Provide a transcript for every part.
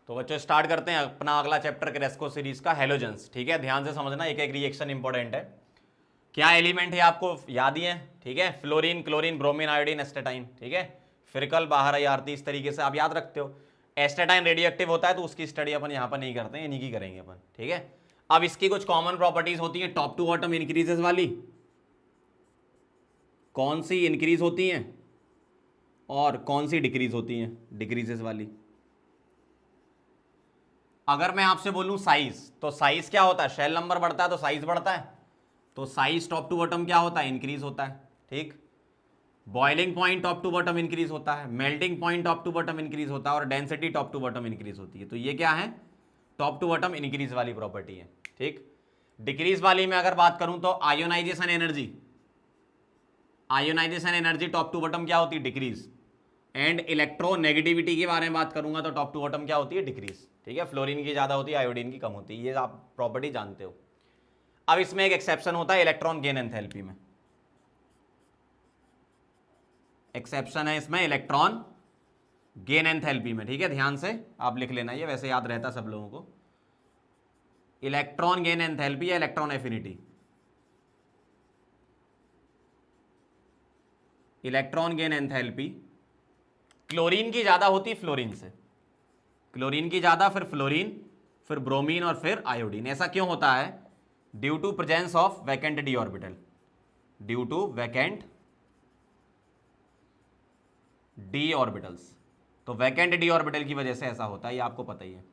तो बच्चों स्टार्ट करते हैं अपना अगला चैप्टर क्रेस्को सीरीज का, हेलोजेंस। ठीक है, ध्यान से समझना, एक एक रिएक्शन इंपॉर्टेंट है। क्या एलिमेंट है आपको याद ही है, ठीक है, fluorine, chlorine, bromine, iodine, astatine. ठीक है, फिरकल, बाहर आई आरती, इस तरीके से आप याद रखते हो। एस्टेटाइन रेडियो एक्टिव होता है तो उसकी स्टडी अपन यहाँ पर नहीं करते हैं, इन्हीं की करेंगे अपन। ठीक है, अब इसकी कुछ कॉमन प्रॉपर्टीज होती है, टॉप टू बॉटम इंक्रीजेस वाली। कौन सी इंक्रीज होती हैं और कौन सी डिक्रीज होती हैं? डिक्रीजेस वाली। अगर मैं आपसे बोलूं साइज, तो साइज क्या होता है? शेल नंबर बढ़ता है तो साइज बढ़ता है, तो साइज टॉप टू बॉटम क्या होता है? इंक्रीज होता है। ठीक, boiling point top to bottom increase होता है, melting point top to bottom increase होता है, और density top to bottom increase होती है। तो ये क्या है? टॉप टू बॉटम इंक्रीज वाली प्रॉपर्टी है। ठीक, डिक्रीज वाली में अगर बात करूं तो ionization energy, ionization energy top to bottom क्या होती है? डिक्रीज। एंड इलेक्ट्रोनेगेटिविटी के बारे में बात करूंगा तो टॉप टू बॉटम क्या होती है? डिक्रीज। ठीक है, फ्लोरीन की ज्यादा होती है, आयोडीन की कम होती है, ये आप प्रॉपर्टी जानते हो। अब इसमें एक एक्सेप्शन होता है इलेक्ट्रॉन गेन एंथैल्पी में, एक्सेप्शन है इसमें इलेक्ट्रॉन गेन एंथैल्पी में। ठीक है, ध्यान से आप लिख लेना, ये वैसे याद रहता सब लोगों को। इलेक्ट्रॉन गेन एंथैल्पी या electron affinity, electron gain enthalpy chlorine की ज्यादा होती है फ्लोरीन से, क्लोरीन की ज्यादा, फिर फ्लोरीन, फिर ब्रोमीन और फिर आयोडीन। ऐसा क्यों होता है? Due to presence of vacant d orbital, due to vacant d orbitals. तो वैकेंट डी ऑर्बिटल की वजह से ऐसा होता है, ये आपको पता ही है।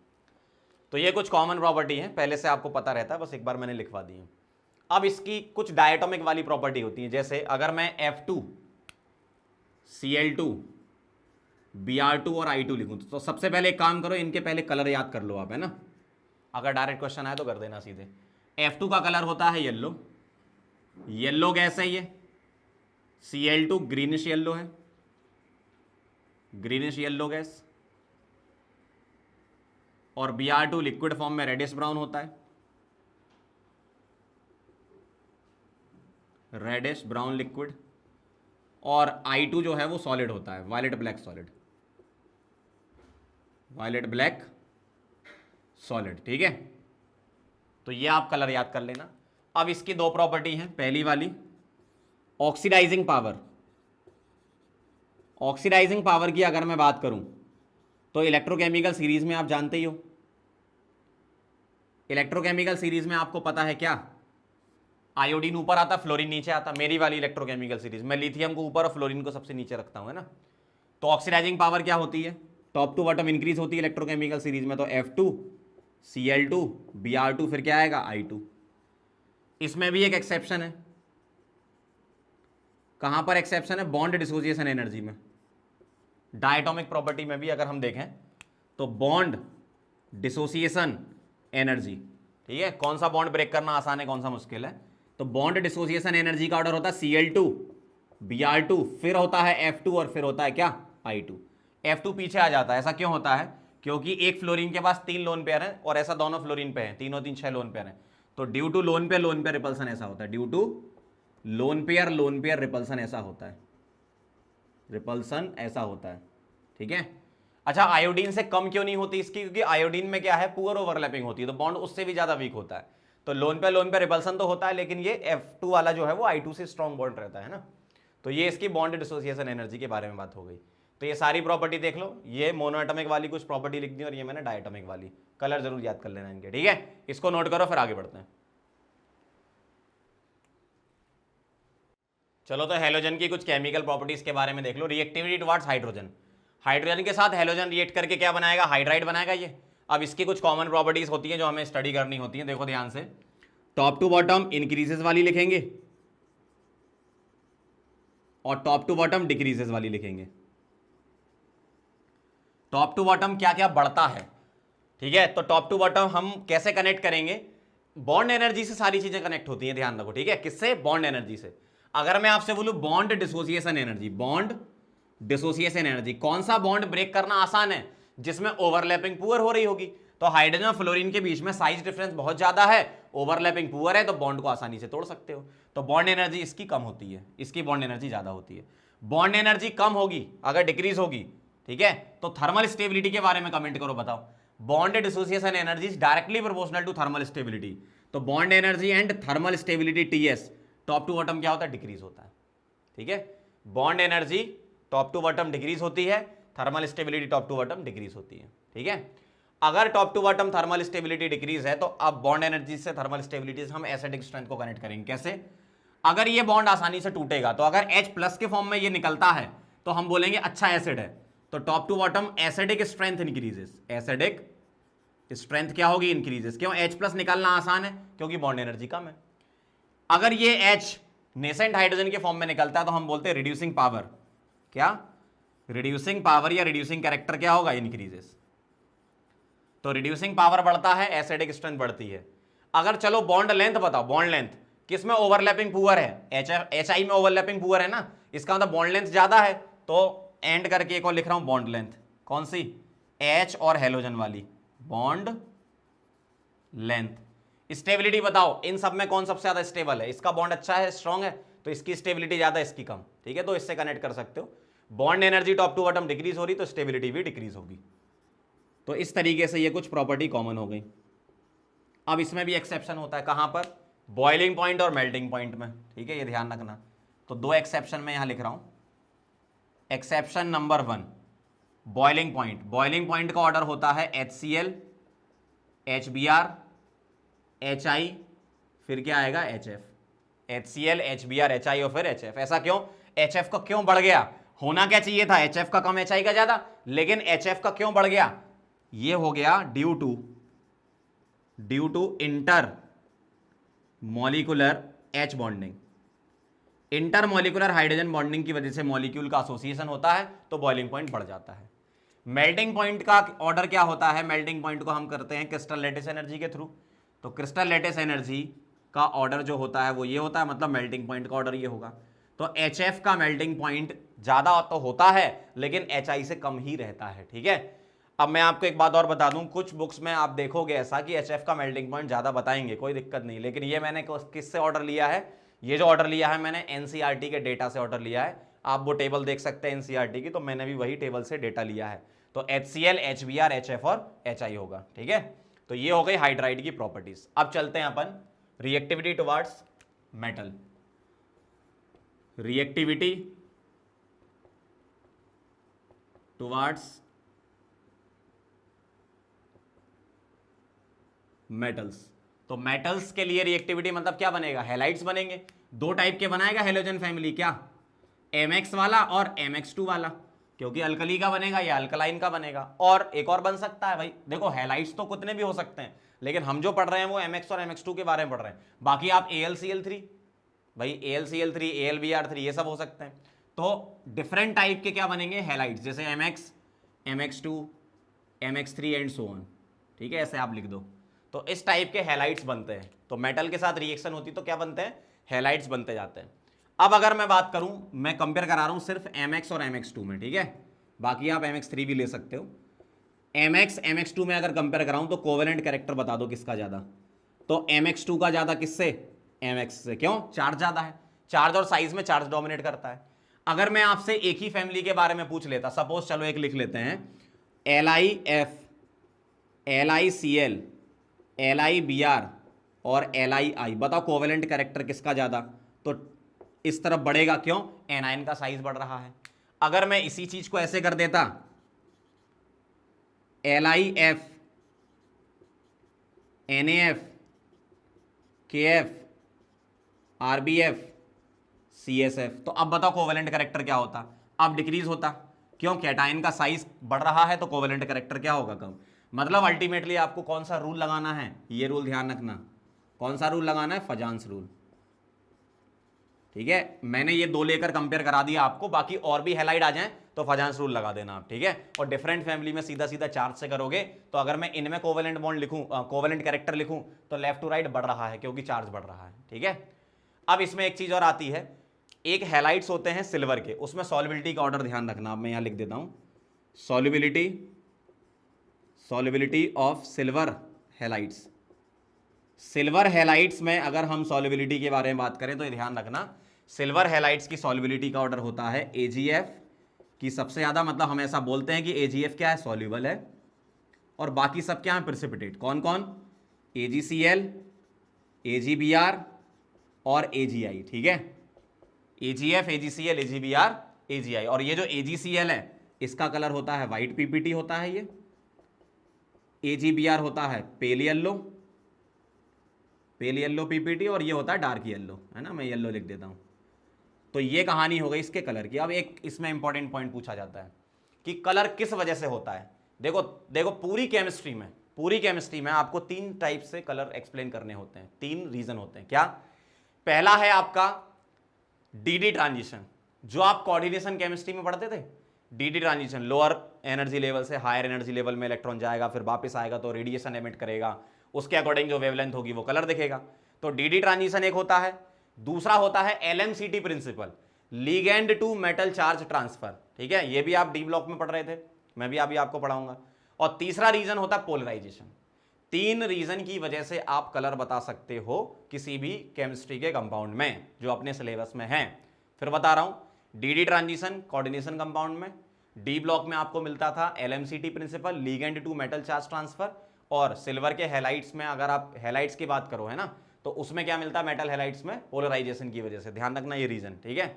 तो ये कुछ कॉमन प्रॉपर्टी है, पहले से आपको पता रहता है, बस एक बार मैंने लिखवा दी है। अब इसकी कुछ डायटोमिक वाली प्रॉपर्टी होती है, जैसे अगर मैं F2 Cl2 Br2 और I2 लिखूं तो सबसे पहले एक काम करो, इनके पहले कलर याद कर लो आप, है ना। अगर डायरेक्ट क्वेश्चन आए तो कर देना सीधे। F2 का कलर होता है येलो, येलो गैस है ये। Cl2 ग्रीनिश येलो है, ग्रीनिश येलो गैस। और Br2 लिक्विड फॉर्म में रेडिश ब्राउन होता है, रेडिश ब्राउन लिक्विड। और I2 जो है वो सॉलिड होता है, violet black solid, violet black solid. ठीक है, तो ये आप कलर याद कर लेना। अब इसकी दो प्रॉपर्टी हैं, पहली वाली ऑक्सीडाइजिंग पावर। ऑक्सीडाइजिंग पावर की अगर मैं बात करूं तो इलेक्ट्रोकेमिकल सीरीज में आप जानते ही हो, इलेक्ट्रोकेमिकल सीरीज में आपको पता है क्या? आयोडीन ऊपर आता, फ्लोरीन नीचे आता। मेरी वाली इलेक्ट्रोकेमिकल सीरीज में लिथियम को ऊपर और फ्लोरीन को सबसे नीचे रखता हूं, है ना। तो ऑक्सीडाइजिंग पावर क्या होती है? टॉप टू बॉटम इंक्रीज होती है इलेक्ट्रोकेमिकल सीरीज में। तो F2 Cl2 Br2, फिर क्या आएगा? I2। इसमें भी एक एक्सेप्शन है। कहां पर एक्सेप्शन है? बॉन्ड डिसोसिएशन एनर्जी में। डायटोमिक प्रॉपर्टी में भी अगर हम देखें तो बॉन्ड डिसोसिएशन एनर्जी, ठीक है, कौन सा बॉन्ड ब्रेक करना आसान है, कौन सा मुश्किल है। तो बॉन्ड डिसोसिएशन एनर्जी का ऑर्डर होता है Cl2 Br2, फिर होता है F2 और फिर होता है क्या? I2। F2 पीछे आ जाता है, ऐसा क्यों होता है? क्योंकि एक फ्लोरीन के पास 3 लोन पेयर हैं और ऐसा दोनों फ्लोरीन पे हैं, तीनों 6 लोन पेयर हैं। तो due to lone pair repulsion ऐसा होता है, due to lone pair repulsion ऐसा होता है, रिपल्सन ऐसा होता है। ठीक है, अच्छा आयोडीन से कम क्यों नहीं होती इसकी? क्योंकि आयोडीन में क्या है? पुअर ओवरलैपिंग होती है, तो बॉन्ड उससे भी ज्यादा वीक होता है। तो लोन पे रिपल्सन तो होता है, लेकिन ये F2 वाला जो है वो I2 से स्ट्रॉन्ग बॉन्ड रहता है ना। तो ये इसकी बॉन्ड डिसोसिएशन एनर्जी के बारे में बात हो गई। तो ये सारी प्रॉपर्टी देख लो, ये मोनोएटॉमिक वाली कुछ प्रॉपर्टी लिख दी और ये मैंने डायटोमिक वाली। कलर जरूर याद कर लेना इनके, ठीक है, इसको नोट करो, फिर आगे बढ़ते हैं। चलो, तो हेलोजन की कुछ केमिकल प्रॉपर्टीज के बारे में देख लो। रिएक्टिविटी टुवर्ड्स हाइड्रोजन, हाइड्रोजन के साथ हेलोजन रिएक्ट करके क्या बनाएगा? हाइड्राइड बनाएगा ये। अब इसकी कुछ कॉमन प्रॉपर्टीज होती है जो हमें स्टडी करनी होती है, देखो ध्यान से। टॉप टू बॉटम इंक्रीजेस वाली लिखेंगे और टॉप टू बॉटम डिक्रीजेस वाली लिखेंगे। टॉप टू बॉटम क्या क्या बढ़ता है, ठीक है। तो टॉप टू बॉटम हम कैसे कनेक्ट करेंगे? बॉन्ड एनर्जी से सारी चीजें कनेक्ट होती है, ध्यान रखो, ठीक है। किससे? बॉन्ड एनर्जी से। अगर मैं आपसे बोलूं bond dissociation energy, bond dissociation energy, कौन सा बॉन्ड ब्रेक करना आसान है? जिसमें ओवरलैपिंग पुअर हो रही होगी। तो हाइड्रोजन और फ्लोरीन के बीच में साइज डिफरेंस बहुत ज्यादा है, ओवरलैपिंग पुअर है, तो बॉन्ड को आसानी से तोड़ सकते हो। तो बॉन्ड एनर्जी इसकी कम होती है, इसकी बॉन्ड एनर्जी ज्यादा होती है। बॉन्ड एनर्जी कम होगी अगर डिक्रीज होगी, ठीक है। तो थर्मल स्टेबिलिटी के बारे में कमेंट करो, बताओ। Bond dissociation energy is directly proportional to thermal stability. तो bond energy and thermal stability TS top to bottom क्या होता है, डिक्रीज होता है। ठीक है, bond energy top to bottom decrease होती है, thermal stability top to bottom decrease होती है। ठीक है, अगर top to bottom thermal stability decrease है तो अब बॉन्ड एनर्जी से थर्मल स्टेबिलिटी से हम एसिडिक स्ट्रेंथ को कनेक्ट करेंगे। कैसे? अगर ये बॉन्ड आसानी से टूटेगा तो अगर H+ के फॉर्म में ये निकलता है तो हम बोलेंगे अच्छा एसिड है। तो top to bottom acidic strength increases, acidic strength क्या होगी, इंक्रीजेस। क्यों? H+ निकलना आसान है क्योंकि बॉन्ड एनर्जी कम है। अगर ये H नेसेंट हाइड्रोजन के फॉर्म में निकलता है तो हम बोलते हैं रिड्यूसिंग पावर, क्या? रिड्यूसिंग पावर या रिड्यूसिंग कैरेक्टर क्या होगा, इंक्रीजेस। तो रिड्यूसिंग पावर बढ़ता है, एसिडिक स्ट्रेंथ बढ़ती है। अगर चलो बॉन्ड लेंथ बताओ, बॉन्ड लेंथ किसमें ओवरलैपिंग पुअर है, HI में ओवरलैपिंग पुअर है ना, इसका मतलब बॉन्ड लेंथ ज्यादा है। तो एंड करके एक और लिख रहा हूं बॉन्ड लेंथ, कौन सी, H और हेलोजन वाली बॉन्ड लेंथ। स्टेबिलिटी बताओ इन सब में कौन सबसे ज्यादा स्टेबल है, इसका बॉन्ड अच्छा है, स्ट्रॉन्ग है, तो इसकी स्टेबिलिटी ज्यादा, इसकी कम। ठीक है, तो इससे कनेक्ट कर सकते हो। Bond energy top to bottom decrease हो रही तो स्टेबिलिटी भी डिक्रीज होगी। तो इस तरीके से ये कुछ प्रॉपर्टी कॉमन हो गई। अब इसमें भी एक्सेप्शन होता है, कहां पर, बॉइलिंग पॉइंट और मेल्टिंग पॉइंट में। ठीक है, ये ध्यान रखना। तो दो एक्सेप्शन में यहां लिख रहा हूं। Exception number 1, boiling point. Boiling point का ऑर्डर होता है HCl, HBr, HI, फिर क्या आएगा, HF। HCl, HBr, HI और फिर HF। ऐसा क्यों? HF का क्यों बढ़ गया? होना क्या चाहिए था, HF का कम HI का ज्यादा, लेकिन HF का क्यों बढ़ गया? ये हो गया due to intermolecular H bonding. Intermolecular hydrogen bonding की वजह से मॉलिक्यूल का एसोसिएशन होता है तो बॉइलिंग पॉइंट बढ़ जाता है। मेल्टिंग पॉइंट का ऑर्डर क्या होता है, मेल्टिंग पॉइंट को हम करते हैं क्रिस्टल लैटिस एनर्जी के थ्रू। तो क्रिस्टल लैटिस एनर्जी का ऑर्डर जो होता है वो ये होता है, मतलब मेल्टिंग पॉइंट का ऑर्डर ये होगा। तो HF का मेल्टिंग पॉइंट ज्यादा तो होता है लेकिन HI से कम ही रहता है। ठीक है, अब मैं आपको एक बात और बता दूं, कुछ बुक्स में आप देखोगे ऐसा कि HF का मेल्टिंग पॉइंट ज्यादा बताएंगे, कोई दिक्कत नहीं, लेकिन ये मैंने किससे ऑर्डर लिया है, ये जो ऑर्डर लिया है मैंने NCERT के डेटा से ऑर्डर लिया है। आप वो टेबल देख सकते हैं NCERT की, तो मैंने भी वही टेबल से डेटा लिया है। तो HCl, HBr, HF और HI होगा। ठीक है, तो ये हो गई हाइड्राइड की प्रॉपर्टीज। अब चलते हैं अपन reactivity towards metal. Reactivity towards metals. तो मेटल्स के लिए रिएक्टिविटी मतलब क्या बनेगा, हैलाइड्स बनेंगे। दो टाइप के बनाएगा हेलोजन फैमिली, क्या, MX वाला और MX2 वाला, क्योंकि अल्कली का बनेगा या अल्कलाइन का बनेगा। और एक और बन सकता है भाई, देखो हैलाइड्स तो कितने भी हो सकते हैं, लेकिन हम जो पढ़ रहे हैं वो MX और MX2 के बारे में पढ़ रहे हैं। बाकी आप AlCl3 भाई, AlCl3, AlBr3 ये सब हो सकते हैं। तो डिफरेंट टाइप के क्या बनेंगे, हैलाइड्स, जैसे MX, MX2, MX3 and so on. ठीक है, ऐसे आप लिख दो। तो इस टाइप के हैलाइड्स बनते हैं। तो मेटल के साथ रिएक्शन होती तो क्या बनते हैं, हैलाइड्स बनते जाते हैं। अब अगर मैं बात करूं, मैं कंपेयर करा रहा हूं सिर्फ MX और MX2 में। ठीक है, बाकी आप MX3 भी ले सकते हो। MX MX2 में अगर कंपेयर कराऊं तो कोवेलेंट कैरेक्टर बता दो किसका ज्यादा। तो MX2 का ज्यादा किससे, MX से। क्यों? चार्ज ज्यादा है, चार्ज और साइज में चार्ज डोमिनेट करता है। अगर मैं आपसे एक ही फैमिली के बारे में पूछ लेता, सपोज चलो एक लिख लेते हैं, LiF, LiCl, LiBr और LiI, बताओ कोवेलेंट कैरेक्टर किसका ज्यादा। तो इस तरफ बढ़ेगा, क्यों, एनायन का साइज बढ़ रहा है। अगर मैं इसी चीज को ऐसे कर देता, LiF, NaF, KF, RBF, CSF, तो अब बताओ कोवेलेंट कैरेक्टर क्या होता, अब डिक्रीज होता। क्यों? कैटायन का साइज बढ़ रहा है तो कोवेलेंट कैरेक्टर क्या होगा, कम। मतलब अल्टीमेटली आपको कौन सा रूल लगाना है, ये रूल ध्यान रखना, कौन सा रूल लगाना है, फजांस रूल। ठीक है, मैंने ये दो लेकर कंपेयर करा दिया आपको, बाकी और भी हैलाइड आ जाएं तो फजांस रूल लगा देना आप। ठीक है, और डिफरेंट फैमिली में सीधा सीधा चार्ज से करोगे तो अगर मैं इनमें कोवेलेंट बॉन्ड लिखूं, कोवेलेंट कैरेक्टर लिखूं तो लेफ्ट टू राइट बढ़ रहा है क्योंकि चार्ज बढ़ रहा है। ठीक है, अब इसमें एक चीज और आती है, एक हैलाइड्स होते हैं सिल्वर के, उसमें सॉल्युबिलिटी का ऑर्डर ध्यान रखना। अब मैं यहां लिख देता हूं, solubility of silver halides. Silver halides में अगर हम सॉल्युबिलिटी के बारे में बात करें तो ध्यान रखना, सिल्वर हैलाइड्स की सॉल्युबिलिटी का ऑर्डर होता है AgF की सबसे ज्यादा, मतलब हम ऐसा बोलते हैं कि AgF क्या है, सॉल्युबल है। और बाकी सब क्या है प्रेसिपिटेट। कौन कौन? AgCl, AgBr और AgI, ठीक है, AgF, AgCl, AgBr, AgI। और ये जो AgCl है इसका कलर होता है व्हाइट पीपीटी होता है, ये AgBr होता है पेल येलो पीपीटी, और ये होता है डार्क येलो, है ना, मैं येलो लिख देता हूं। तो ये कहानी हो गई इसके कलर की। अब एक इसमें इंपॉर्टेंट पॉइंट पूछा जाता है कि कलर किस वजह से होता है। देखो देखो पूरी केमिस्ट्री में आपको 3 टाइप से कलर एक्सप्लेन करने होते हैं, 3 रीजन होते हैं। क्या? पहला है आपका डीडी ट्रांजिशन, जो आप कोऑर्डिनेशन केमिस्ट्री में पढ़ते थे। DD transition, lower energy level से हायर एनर्जी लेवल में इलेक्ट्रॉन जाएगा, फिर वापस आएगा तो रेडिएशन एमिट करेगा, उसके अकॉर्डिंग जो वेवलेंथ होगी वो कलर दिखेगा। तो डीडी ट्रांजिशन एक होता है। दूसरा होता है LMCT principle, ligand to metal charge transfer, ठीक है, ये भी आप डी ब्लॉक में पढ़ रहे थे, मैं भी अभी आपको पढ़ाऊंगा। और तीसरा रीजन होता है पोलराइजेशन। 3 रीजन की वजह से आप कलर बता सकते हो किसी भी केमिस्ट्री के कंपाउंड में जो अपने सिलेबस में है। फिर बता रहा हूं, डीडी ट्रांजिशन कोऑर्डिनेशन कंपाउंड में, डी ब्लॉक में आपको मिलता था LMCT principle, ligand to metal charge transfer, और सिल्वर के हैलाइड्स में अगर आप हैलाइड्स की बात करो, है ना, तो उसमें क्या मिलता है मेटल हैलाइड्स में, पोलराइजेशन की वजह से। ध्यान रखना ये रीजन, ठीक है।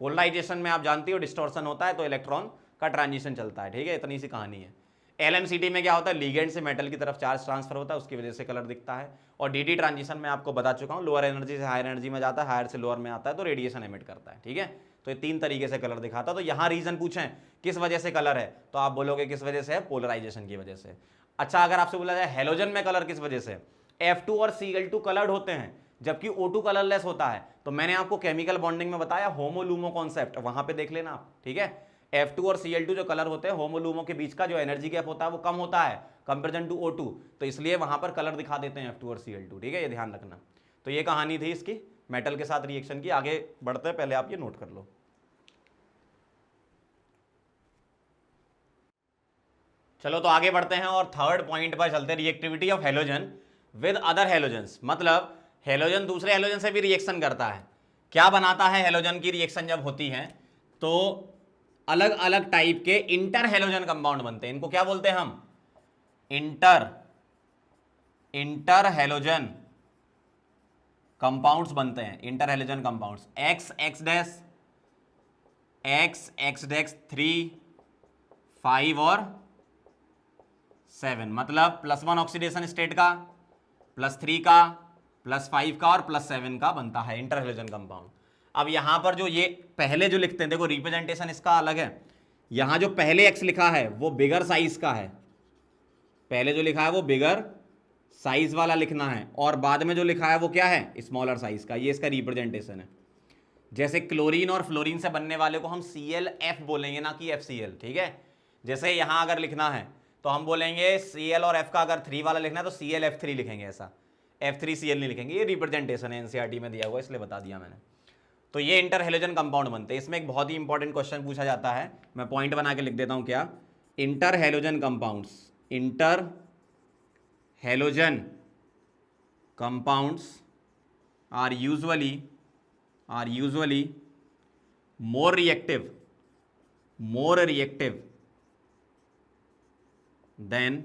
पोलराइजेशन में आप जानती हो डिस्टॉर्शन होता है तो इलेक्ट्रॉन का ट्रांजिशन चलता है, ठीक है, इतनी सी कहानी है। LMCT में क्या होता है, लिगेंड से मेटल की तरफ चार्ज ट्रांसफर होता है, उसकी वजह से कलर दिखता है। और डीडी ट्रांजिशन में आपको बता चुका हूं, लोअर एनर्जी से हायर एनर्जी में जाता है, हायर से लोअर में आता है तो रेडिएशन एमिट करता है, ठीक है। तो ये 3 तरीके से कलर दिखाता है। तो यहां रीजन पूछें किस वजह से कलर है, तो आप बोलोगे किस वजह से है, पोलराइजेशन की वजह से। अच्छा, अगर आपसे बोला जाए हेलोजन में कलर किस वजह से, F2 और Cl2 कलर्ड होते हैं जबकि O2 कलरलेस होता है। तो मैंने आपको केमिकल बॉन्डिंग में बताया होमोलूमो कॉन्सेप्ट, वहां पे देख लेना आप, ठीक है। F2 और Cl2 जो कलर होते हैं, होमोलूमो के बीच का जो एनर्जी गैप होता है वो कम होता है कंपेरिजन टू O2, तो इसलिए वहां पर कलर दिखा देते हैं F2 और Cl2, ठीक है, ये ध्यान रखना। तो ये कहानी थी इसकी मेटल के साथ रिएक्शन की। आगे बढ़ते हैं, पहले आप ये नोट कर लो। चलो तो आगे बढ़ते हैं और थर्ड पॉइंट पर चलते हैं, reactivity of halogen with other halogens. मतलब हेलोजन दूसरे हेलोजन से भी रिएक्शन करता है। क्या बनाता है हेलोजन की रिएक्शन जब होती है तो अलग अलग टाइप के इंटर हेलोजन कंपाउंड बनते हैं। इनको क्या बोलते हैं हम, इंटर हेलोजन कंपाउंड्स बनते हैं, inter halogen compounds. X x dash 3, 5 और 7, मतलब +1 ऑक्सीडेशन स्टेट का, +3 का, +5 का और +7 का बनता है इंटर हेलोजन कंपाउंड। अब यहां पर जो ये पहले जो लिखते हैं, देखो रिप्रेजेंटेशन इसका अलग है। यहां जो पहले एक्स लिखा है वो बिगर साइज का है, पहले जो लिखा है वो बिगर साइज वाला लिखना है, और बाद में जो लिखा है वो क्या है, स्मॉलर साइज का। ये इसका रिप्रेजेंटेशन है। जैसे क्लोरीन और फ्लोरीन से बनने वाले को हम ClF बोलेंगे, ना कि FCl, ठीक है। जैसे यहां अगर लिखना है तो हम बोलेंगे Cl और F का अगर 3 वाला लिखना है तो ClF3 लिखेंगे, ऐसा F3Cl नहीं लिखेंगे। ये रिप्रेजेंटेशन है, NCERT में दिया हुआ, इसलिए बता दिया मैंने। तो ये इंटर हेलोजन कंपाउंड बनते हैं। इसमें एक बहुत ही इंपॉर्टेंट क्वेश्चन पूछा जाता है, मैं पॉइंट बना के लिख देता हूं, क्या, interhalogen compounds, interhalogen compounds are usually more reactive than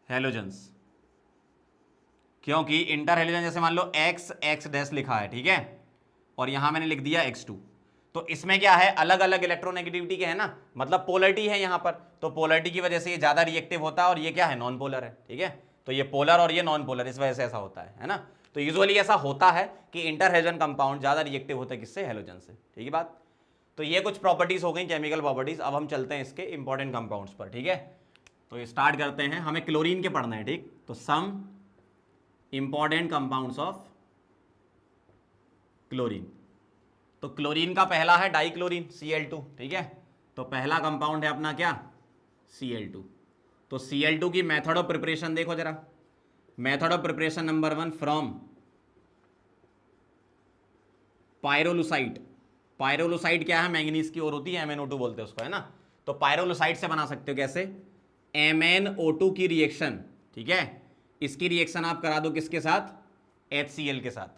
halogens. क्योंकि इंटर हेलोजन, जैसे मान लो x डैश लिखा है, ठीक है, और यहां मैंने लिख दिया x2, तो इसमें क्या है, अलग अलग इलेक्ट्रोनेगेटिविटी के है ना, मतलब पोलरिटी है यहां पर, तो पोलरिटी की वजह से ये ज्यादा रिएक्टिव होता है, और ये क्या है, नॉन पोलर है, ठीक है। तो ये पोलर और ये नॉन पोलर, इस वजह से ऐसा होता है ना। तो यूजुअली ऐसा होता है कि इंटर हेलोजन कंपाउंड ज्यादा रिएक्टिव होता है किससे, हेलोजन से, ठीक है बात। तो ये कुछ प्रॉपर्टीज हो गई, केमिकल प्रॉपर्टीज। अब हम चलते हैं इसके इंपॉर्टेंट कंपाउंड्स पर, ठीक है। तो स्टार्ट करते हैं, हमें क्लोरीन के पढ़ना है, ठीक। तो some important compounds of chlorine. तो क्लोरीन का पहला है डाइक्लोरीन, Cl2, ठीक है। तो पहला कंपाउंड है अपना क्या, Cl2। तो Cl2 की मेथड ऑफ प्रिपरेशन देखो जरा। Method of preparation number 1, from pyrolusite. Pyrolusite क्या है, मैंगनीज की ओर होती है, MnO2 बोलते हैं उसको, है ना। तो पायरोलुसाइट से बना सकते हो, कैसे, MnO2 की रिएक्शन, ठीक है, इसकी रिएक्शन आप करा दो किसके साथ, HCl के साथ।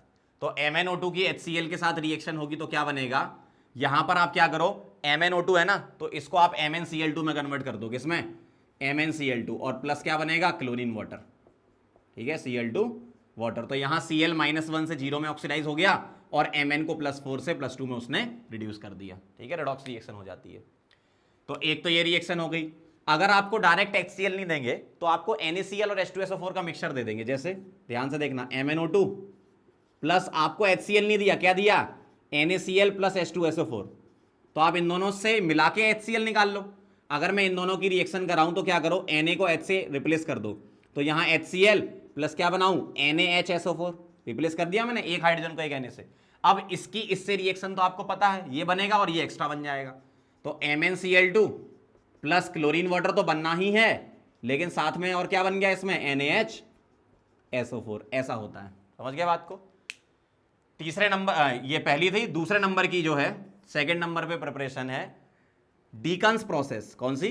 तो MnO2 की HCl के साथ रिएक्शन होगी तो क्या बनेगा, यहां पर आप क्या करो, MnO2 है ना, तो इसको आप MnCl2 में कन्वर्ट कर दो, किसमें, MnCl2 और प्लस क्या बनेगा, क्लोरीन वाटर, ठीक है, Cl2 वाटर। तो यहाँ Cl -1 से 0 में ऑक्सीडाइज हो गया और Mn को +4 से +2 में उसने रिड्यूस कर दिया, ठीक है, रेडॉक्स रिएक्शन हो जाती है। तो एक तो ये रिएक्शन हो गई। अगर आपको डायरेक्ट HCl नहीं देंगे तो आपको NaCl और H2SO4 का मिक्सचर दे देंगे। जैसे ध्यान से देखना, MnO2 प्लस आपको HCl नहीं दिया, क्या दिया, NaCl प्लस H2SO4। तो आप इन दोनों से मिला के HCl निकाल लो। अगर मैं इन दोनों की रिएक्शन कराऊं तो क्या करो, Na को H से रिप्लेस कर दो, तो यहाँ HCl प्लस क्या बनाऊं, NaHSO4, रिप्लेस कर दिया मैंने एक हाइड्रोजन को एक Na से। अब इसकी इससे रिएक्शन तो आपको पता है, ये बनेगा और ये एक्स्ट्रा बन जाएगा। तो MnCl2 प्लस क्लोरीन वाटर तो बनना ही है, लेकिन साथ में और क्या बन गया इसमें, NaHSO4। ऐसा होता है, समझ गया बात को। तीसरे नंबर, ये पहली थी। दूसरे नंबर की जो है, सेकंड नंबर पे प्रिपरेशन है डीकंस प्रोसेस। कौन सी,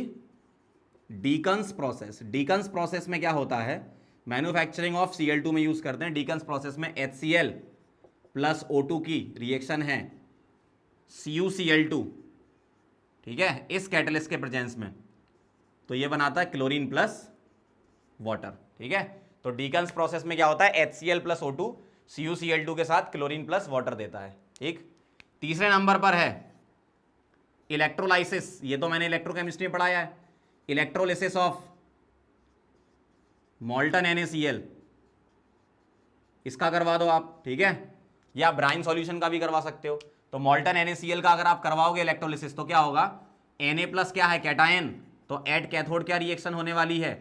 डीकंस प्रोसेस। डीकंस प्रोसेस में क्या होता है, मैन्युफैक्चरिंग ऑफ Cl2 में यूज करते हैं। डीकंस प्रोसेस में HCl प्लस O2 की रिएक्शन है CuCl2, ठीक है, इस कैटलिस्ट के प्रेजेंस में, तो ये बनाता है क्लोरीन प्लस वाटर, ठीक है। तो डीकंस प्रोसेस में क्या होता है, HCl प्लस O2 CuCl2 के साथ क्लोरीन प्लस वाटर देता है, ठीक। तीसरे नंबर पर है इलेक्ट्रोलाइसिस। ये तो मैंने इलेक्ट्रोकेमिस्ट्री में पढ़ाया है। इलेक्ट्रोलिसिस ऑफ मॉल्टन NaCl, इसका करवा दो आप, ठीक है, या ब्राइन सॉल्यूशन का भी करवा सकते हो। तो मॉल्टन NaCl का अगर आप करवाओगे इलेक्ट्रोलिसिस तो क्या होगा, Na प्लस क्या है, कैटायन, तो एट कैथोड क्या रिएक्शन होने वाली है,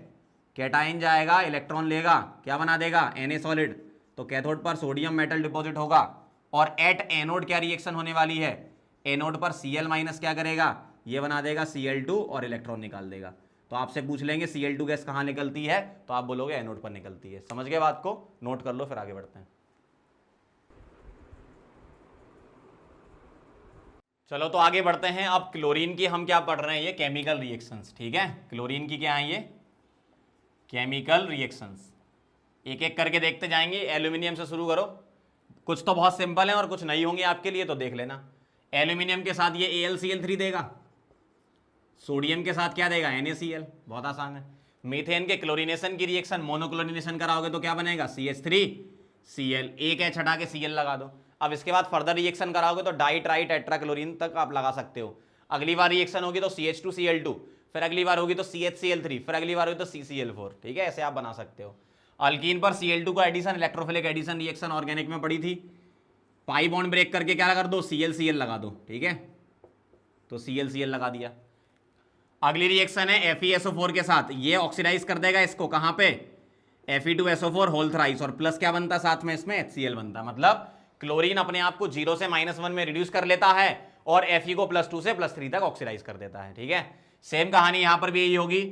कैटायन जाएगा, इलेक्ट्रॉन लेगा, क्या बना देगा, Na सॉलिड, तो कैथोड पर सोडियम मेटल डिपॉजिट होगा। और एट एनोड क्या रिएक्शन होने वाली है, एनोड पर Cl माइनस क्या करेगा, ये बना देगा Cl2 और इलेक्ट्रॉन निकाल देगा। तो आपसे पूछ लेंगे Cl2 गैस कहाँ निकलती है, तो आप बोलोगे एनोड पर निकलती है। समझ गए बात को, नोट कर लो, फिर आगे बढ़ते हैं। चलो तो आगे बढ़ते हैं। अब क्लोरीन की हम क्या पढ़ रहे हैं, ये केमिकल रिएक्शंस, ठीक है। क्लोरीन की क्या है, ये केमिकल रिएक्शंस। एक एक करके देखते जाएंगे। एल्यूमिनियम से शुरू करो, कुछ तो बहुत सिंपल है और कुछ नहीं होंगे आपके लिए, तो देख लेना। एल्यूमिनियम के साथ ये AlCl3 देगा, सोडियम के साथ क्या देगा, NaCl, बहुत आसान है। मीथेन के क्लोरीनेशन की रिएक्शन, मोनोक्लोरीनेशन कराओगे तो क्या बनेगा, CH3Cl, एक H हटा के Cl लगा दो। अब इसके बाद फर्दर रिएक्शन कराओगे तो डाई ट्राई टेट्राक्लोरीन तक आप लगा सकते हो। अगली बार रिएक्शन होगी तो CH2Cl2, फिर अगली बार होगी तो CHCl3, फिर अगली बार होगी तो CCl4, ठीक है, ऐसे आप बना सकते हो। अल्कीन पर Cl2 का addition, electrophilic addition reaction organic में पड़ी थी। पाई बॉन्ड ब्रेक करके क्या कर दो, ClCl लगा दो, ठीक है, तो ClCl लगा दिया। अगली रिएक्शन है FeSO4 के साथ, ये ऑक्सीडाइज कर देगा इसको, कहां पे, Fe2SO4 होल थ्राइस, और प्लस क्या बनता है साथ में इसमें, HCl बनता है। मतलब क्लोरीन अपने आप को 0 से -1 में रिड्यूस कर लेता है और Fe को +2 से +3 तक ऑक्सीडाइज कर देता है, ठीक है। सेम कहानी यहां पर भी यही होगी,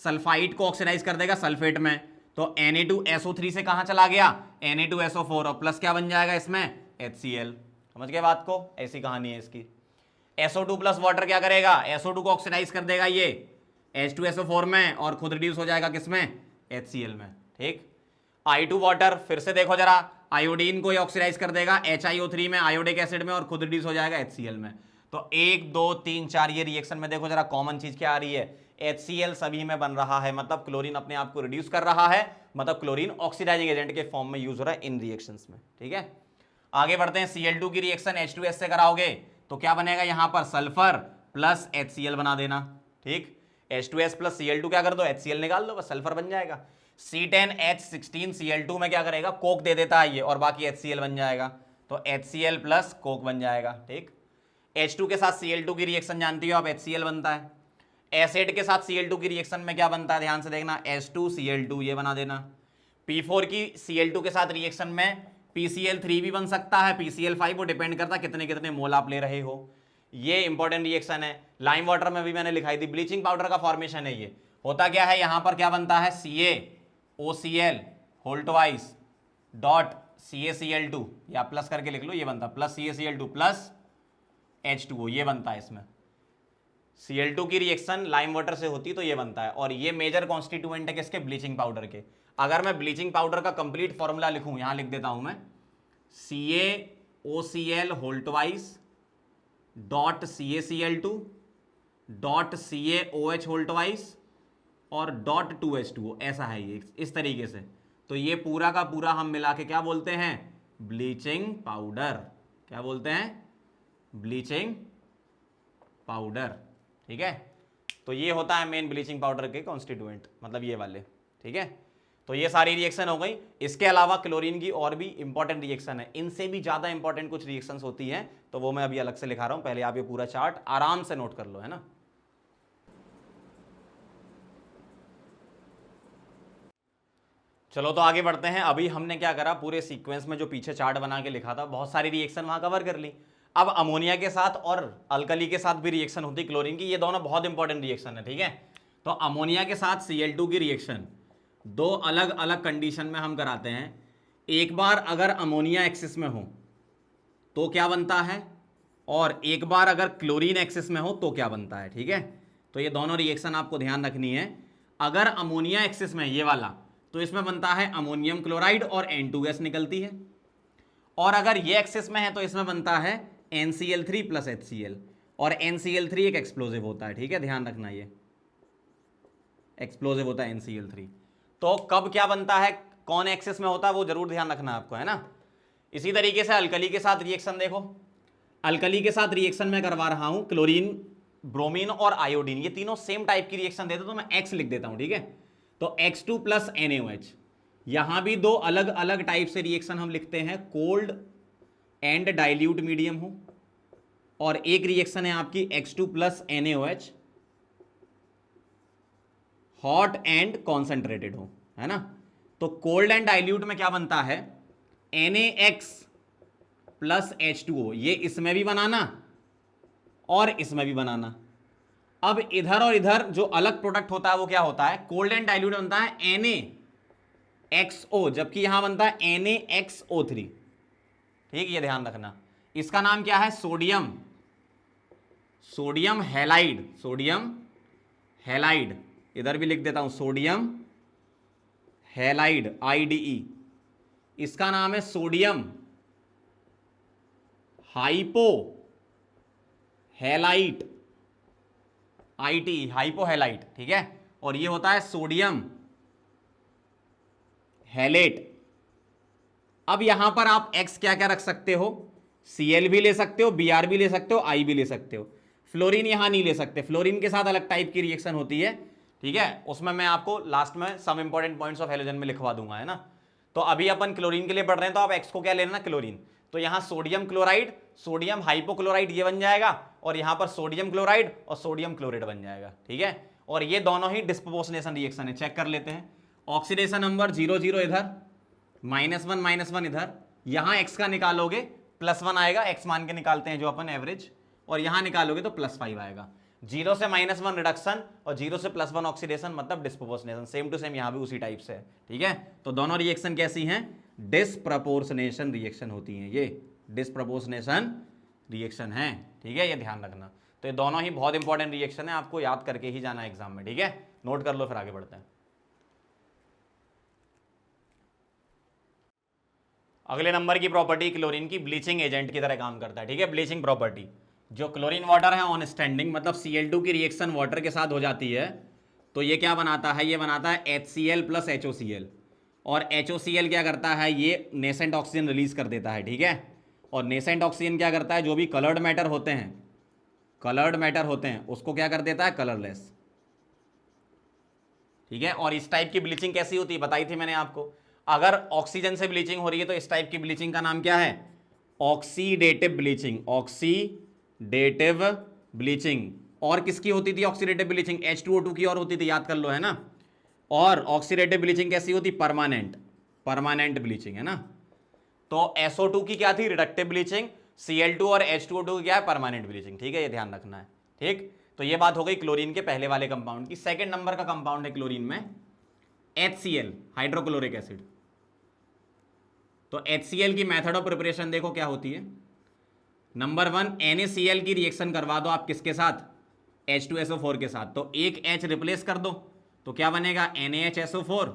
सल्फाइड को ऑक्सीडाइज कर देगा सल्फेट में, तो Na2SO3 से कहां चला गया, Na2SO4, और प्लस क्या बन जाएगा इसमें, HCl। समझ गए बात को, ऐसी कहानी है इसकी। SO2 प्लस वाटर क्या करेगा, SO2 को ऑक्सीडाइज कर देगा ये H2SO4 में, और खुद रिड्यूस हो जाएगा किसमें, HCl में, ठीक। I2 वाटर, फिर से देखो जरा, आयोडीन को ऑक्सीडाइज कर देगा HiO3 में, आयोडिक एसिड में, और खुद रिड्यूस हो जाएगा HCl में। तो 1 2 3 4 ये रिएक्शन में देखो जरा कॉमन चीज क्या आ रही है, HCl सभी में बन रहा है, मतलब क्लोरीन अपने आप को रिड्यूस कर रहा है, मतलब क्लोरीन ऑक्सीडाइजिंग एजेंट के फॉर्म में यूज हो रहा है इन रिएक्शंस में, ठीक है। आगे बढ़ते हैं। Cl2 की रिएक्शन H2S से कराओगे तो क्या बनेगा, यहां पर सल्फर प्लस HCl बना देना, ठीक। H2S प्लस Cl2 क्या कर दो, HCl निकाल दो, बस सल्फर बन जाएगा। C10H16Cl2 में क्या करेगा, कोक दे देता है ये, और बाकी HCl बन जाएगा, तो HCl प्लस कोक बन जाएगा, ठीक। H2 के साथ Cl2 की रिएक्शन जानती हो आप, HCl बनता है। एसिड के साथ Cl2 की रिएक्शन में क्या बनता है, ध्यान से देखना, H2Cl2, ये बना देना। P4 की Cl2 के साथ रिएक्शन में PCl3 भी बन सकता है, PCl5, वो डिपेंड करता है कितने कितने मोल आप ले रहे हो। ये इंपॉर्टेंट रिएक्शन है। लाइम वाटर में भी मैंने लिखाई थी, ब्लीचिंग पाउडर का फॉर्मेशन है ये। होता क्या है, यहां पर क्या बनता है, CaOCl whole twice dot CaCl2, या प्लस करके लिख लो, ये बनता है प्लस CaCl2 प्लस H2O, ये बनता है इसमें। Cl2 की रिएक्शन लाइम वाटर से होती तो ये बनता है, और ये मेजर कॉन्स्टिट्यूएंट है किसके, ब्लीचिंग पाउडर के। अगर मैं ब्लीचिंग पाउडर का कंप्लीट फॉर्मूला लिखूं, यहां लिख देता हूं मैं, CaOCl whole twice dot CaCl2 dot CaOH whole twice और डॉट 2H2O, ऐसा है ये इस तरीके से। तो ये पूरा का पूरा हम मिला के क्या बोलते हैं, ब्लीचिंग पाउडर। क्या बोलते हैं, ब्लीचिंग पाउडर। ठीक है, तो ये होता है मेन ब्लीचिंग पाउडर के कॉन्स्टिट्यूएंट, मतलब ये वाले। ठीक है, तो ये सारी रिएक्शन हो गई। इसके अलावा क्लोरीन की और भी इंपॉर्टेंट रिएक्शन है, इनसे भी ज्यादा इंपॉर्टेंट कुछ रिएक्शंस होती हैं, तो वो मैं अभी अलग से लिखा रहा हूं, पहले आप ये पूरा चार्ट आराम से नोट कर लो, है ना। चलो तो आगे बढ़ते हैं। अभी हमने क्या करा, पूरे सीक्वेंस में जो पीछे चार्ट बना के लिखा था, बहुत सारी रिएक्शन वहां कवर कर ली। अब अमोनिया के साथ और अल्कली के साथ भी रिएक्शन होती क्लोरीन की, ये दोनों बहुत इंपॉर्टेंट रिएक्शन है। ठीक है, तो अमोनिया के साथ Cl2 की रिएक्शन दो अलग अलग कंडीशन में हम कराते हैं। एक बार अगर अमोनिया एक्सिस में हो तो क्या बनता है, और एक बार अगर क्लोरीन एक्सिस में हो तो क्या बनता है। ठीक है, तो ये दोनों रिएक्शन आपको ध्यान रखनी है। अगर अमोनिया एक्सिस में ये वाला, तो इसमें बनता है अमोनियम क्लोराइड और N2 गैस निकलती है, और अगर ये एक्सिस में है तो इसमें बनता है NCl3 प्लस HCl, और NCl3 एक एक्सप्लोजिव होता है। ठीक है, ध्यान रखना, ये एक्सप्लोजिव होता है NCl3। तो कब क्या बनता है, कौन एक्सिस में होता है, वो जरूर ध्यान रखना आपको, है ना। इसी तरीके से अल्कली के साथ रिएक्शन देखो, अल्कली के साथ रिएक्शन में करवा रहा हूं क्लोरीन, ब्रोमीन और आयोडीन, ये तीनों सेम टाइप की रिएक्शन देते, तो मैं X लिख देता हूं। ठीक है, तो X2 प्लस NaOH, यहां भी दो अलग अलग टाइप से रिएक्शन हम लिखते हैं, कोल्ड एंड डाइल्यूट मीडियम हो, और एक रिएक्शन है आपकी X2 plus NaOH hot and concentrated हो, है ना। तो कोल्ड एंड डाइल्यूट में क्या बनता है, NaX प्लस H2O, ये इसमें भी बनाना और इसमें भी बनाना। अब इधर और इधर जो अलग प्रोडक्ट होता है वो क्या होता है, कोल्ड एंड डाइल्यूट बनता है NaXO, जबकि यहां बनता है NaXO3। ठीक, ये ध्यान रखना। इसका नाम क्या है, sodium, sodium halide, sodium halide, इधर भी लिख देता हूं सोडियम हैलाइड IDE। इसका नाम है sodium hypo highlight IT, hypo highlight. ठीक है, और ये होता है सोडियम हैलेट। अब यहां पर आप X क्या क्या रख सकते हो, Cl भी ले सकते हो, Br भी ले सकते हो, I भी ले सकते हो। फ्लोरीन यहां नहीं ले सकते, फ्लोरीन के साथ अलग टाइप की रिएक्शन होती है। ठीक है, उसमें मैं आपको लास्ट में some important points of halogen में लिखवा दूंगा, है ना। तो अभी अपन क्लोरीन के लिए पढ़ रहे हैं, तो आप X को क्या लेना, क्लोरीन। तो यहां सोडियम क्लोराइड, सोडियम हाइपोक्लोराइड ये बन जाएगा, और यहां पर सोडियम क्लोराइड और सोडियम क्लोराइड बन जाएगा। ठीक है, और ये दोनों ही डिस्प्रोपोर्शनेशन रिएक्शन है, चेक कर लेते हैं। ऑक्सीडेशन नंबर 0 0 इधर, -1 इधर, यहां X का निकालोगे +1 आएगा, X मान के निकालते हैं जो अपन एवरेज, और यहां निकालोगे तो +5 आएगा। 0 से -1 रिडक्शन और 0 से +1 ऑक्सीडेशन, मतलब डिस्प्रोपोर्शनेशन, सेम टू सेम यहां भी उसी टाइप से है। ठीक है, तो दोनों रिएक्शन कैसी हैं, डिस्प्रपोर्शनेशन रिएक्शन होती हैं, ये डिस्प्रपोर्शनेशन रिएक्शन है। ठीक है, ये ध्यान रखना। तो ये दोनों ही बहुत इंपॉर्टेंट रिएक्शन है, आपको याद करके ही जाना है एग्जाम में। ठीक है, नोट कर लो, फिर आगे बढ़ते हैं। अगले नंबर की प्रॉपर्टी क्लोरीन की ब्लीचिंग एजेंट की तरह काम करता है। ठीक है, ब्लीचिंग प्रॉपर्टी, जो क्लोरीन वाटर है ऑन स्टैंडिंग, मतलब Cl2 की रिएक्शन वाटर के साथ हो जाती है, तो ये क्या बनाता है, ये बनाता है HCl प्लस HOCl, और HOCl क्या करता है, ये नेसेंट ऑक्सीजन रिलीज कर देता है। ठीक है, और नेसेंट ऑक्सीजन क्या करता है, जो भी कलर्ड मैटर होते हैं, कलर्ड मैटर होते हैं, उसको क्या कर देता है, कलरलेस। ठीक है, और इस टाइप की ब्लीचिंग कैसी होती है बताई थी मैंने आपको। अगर ऑक्सीजन से ब्लीचिंग हो रही है तो इस टाइप की ब्लीचिंग का नाम क्या है, ऑक्सीडेटिव ब्लीचिंग, ऑक्सीडेटिव ब्लीचिंग। और किसकी होती थी ऑक्सीडेटिव ब्लीचिंग, H2O2 की और होती थी, याद कर लो, है ना। और ऑक्सीडेटिव ब्लीचिंग कैसी होती, परमानेंट, परमानेंट ब्लीचिंग, है ना। तो SO2 की क्या थी, रिडक्टिव ब्लीचिंग, Cl2 और H2O2 की क्या है, परमानेंट ब्लीचिंग। ठीक है, ये ध्यान रखना है। ठीक, तो ये बात हो गई क्लोरीन के पहले वाले कंपाउंड की। सेकंड नंबर का कंपाउंड है क्लोरीन में HCl, हाइड्रोक्लोरिक एसिड। तो HCl की मेथड ऑफ प्रिपरेशन देखो क्या होती है। नंबर 1, NaCl की रिएक्शन करवा दो आप किसके साथ, H2SO4 के साथ, तो एक H रिप्लेस कर दो, तो क्या बनेगा, NaHSO4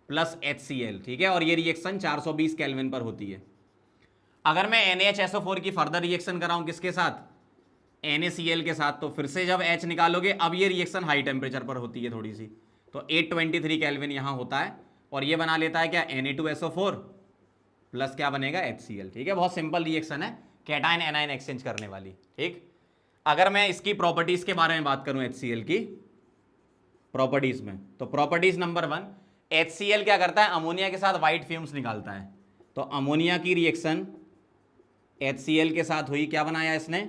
प्लस HCl। ठीक है, और ये रिएक्शन 420 केल्विन पर होती है। अगर मैं NaHSO4 की फर्दर रिएक्शन कराऊं किसके साथ, NaCl के साथ, तो फिर से जब H निकालोगे, अब ये रिएक्शन हाई टेम्परेचर पर होती है थोड़ी सी, तो 823 केल्विन यहां होता है और ये बना लेता है क्या Na2SO4 प्लस क्या बनेगा HCl। ठीक है, बहुत सिंपल रिएक्शन है कैटायन एनायन एक्सचेंज करने वाली। ठीक, अगर मैं इसकी प्रॉपर्टीज के बारे में बात करूं HCl की प्रॉपर्टीज में, तो प्रॉपर्टीज नंबर 1, HCl क्या करता है अमोनिया के साथ व्हाइट फ्यूम्स निकालता है। तो अमोनिया की रिएक्शन HCl के साथ हुई, क्या बनाया इसने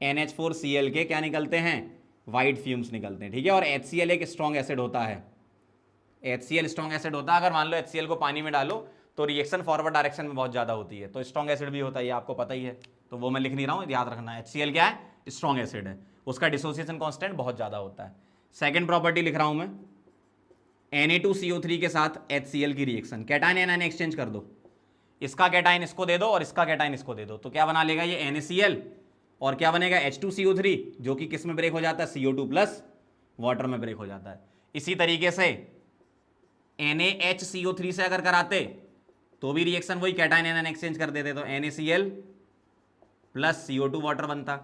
NH4Cl के क्या निकलते हैं व्हाइट फ्यूम्स निकलते हैं। ठीक है, और HCl एक स्ट्रॉन्ग एसिड होता है, HCl स्ट्रॉन्ग एसिड होता है। अगर मान लो HCl को पानी में डालो तो रिएक्शन फॉरवर्ड डायरेक्शन में बहुत ज़्यादा होती है, तो स्ट्रॉन्ग एसिड भी होता है, ये आपको पता ही है, तो वो मैं लिख नहीं रहा हूँ, याद रखना है। HCl क्या है स्ट्रॉन्ग एसिड है, उसका डिसोसिएशन कांस्टेंट बहुत ज़्यादा होता है। सेकेंड प्रॉपर्टी लिख रहा हूँ मैं, Na2CO3 के साथ HCl की रिएक्शन, कैटायन एनायन एक्सचेंज कर दो, इसका कैटायन इसको दे दो और इसका कैटायन इसको दे दो, तो क्या बना लेगा ये NaCl और क्या बनेगा H2CO3 जो कि किस में ब्रेक हो जाता है CO2 प्लस वाटर में ब्रेक हो जाता है। इसी तरीके से NaHCO3 से अगर कराते तो भी रिएक्शन वही कैटायन एनायन एक्सचेंज कर देते, तो NaCl प्लस CO2 वाटर बनता।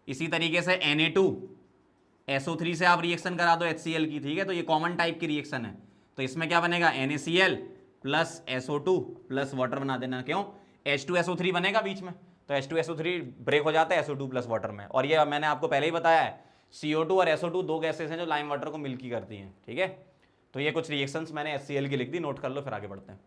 इसी तरीके से Na2SO3 से आप रिएक्शन करा दो HCl की। ठीक है, तो ये कॉमन टाइप की रिएक्शन है, तो इसमें क्या बनेगा NaCl plus SO2 plus water बना देना, क्यों H2SO3 बनेगा बीच में, तो H2SO3 ब्रेक हो जाता है SO2 प्लस वाटर में। और ये मैंने आपको पहले ही बताया है CO2 और SO2 दो गैसेस हैं जो लाइम वाटर को मिल्की करती हैं। ठीक है, तो ये कुछ रिएक्शंस मैंने HCl की लिख दी, नोट कर लो, फिर आगे बढ़ते हैं।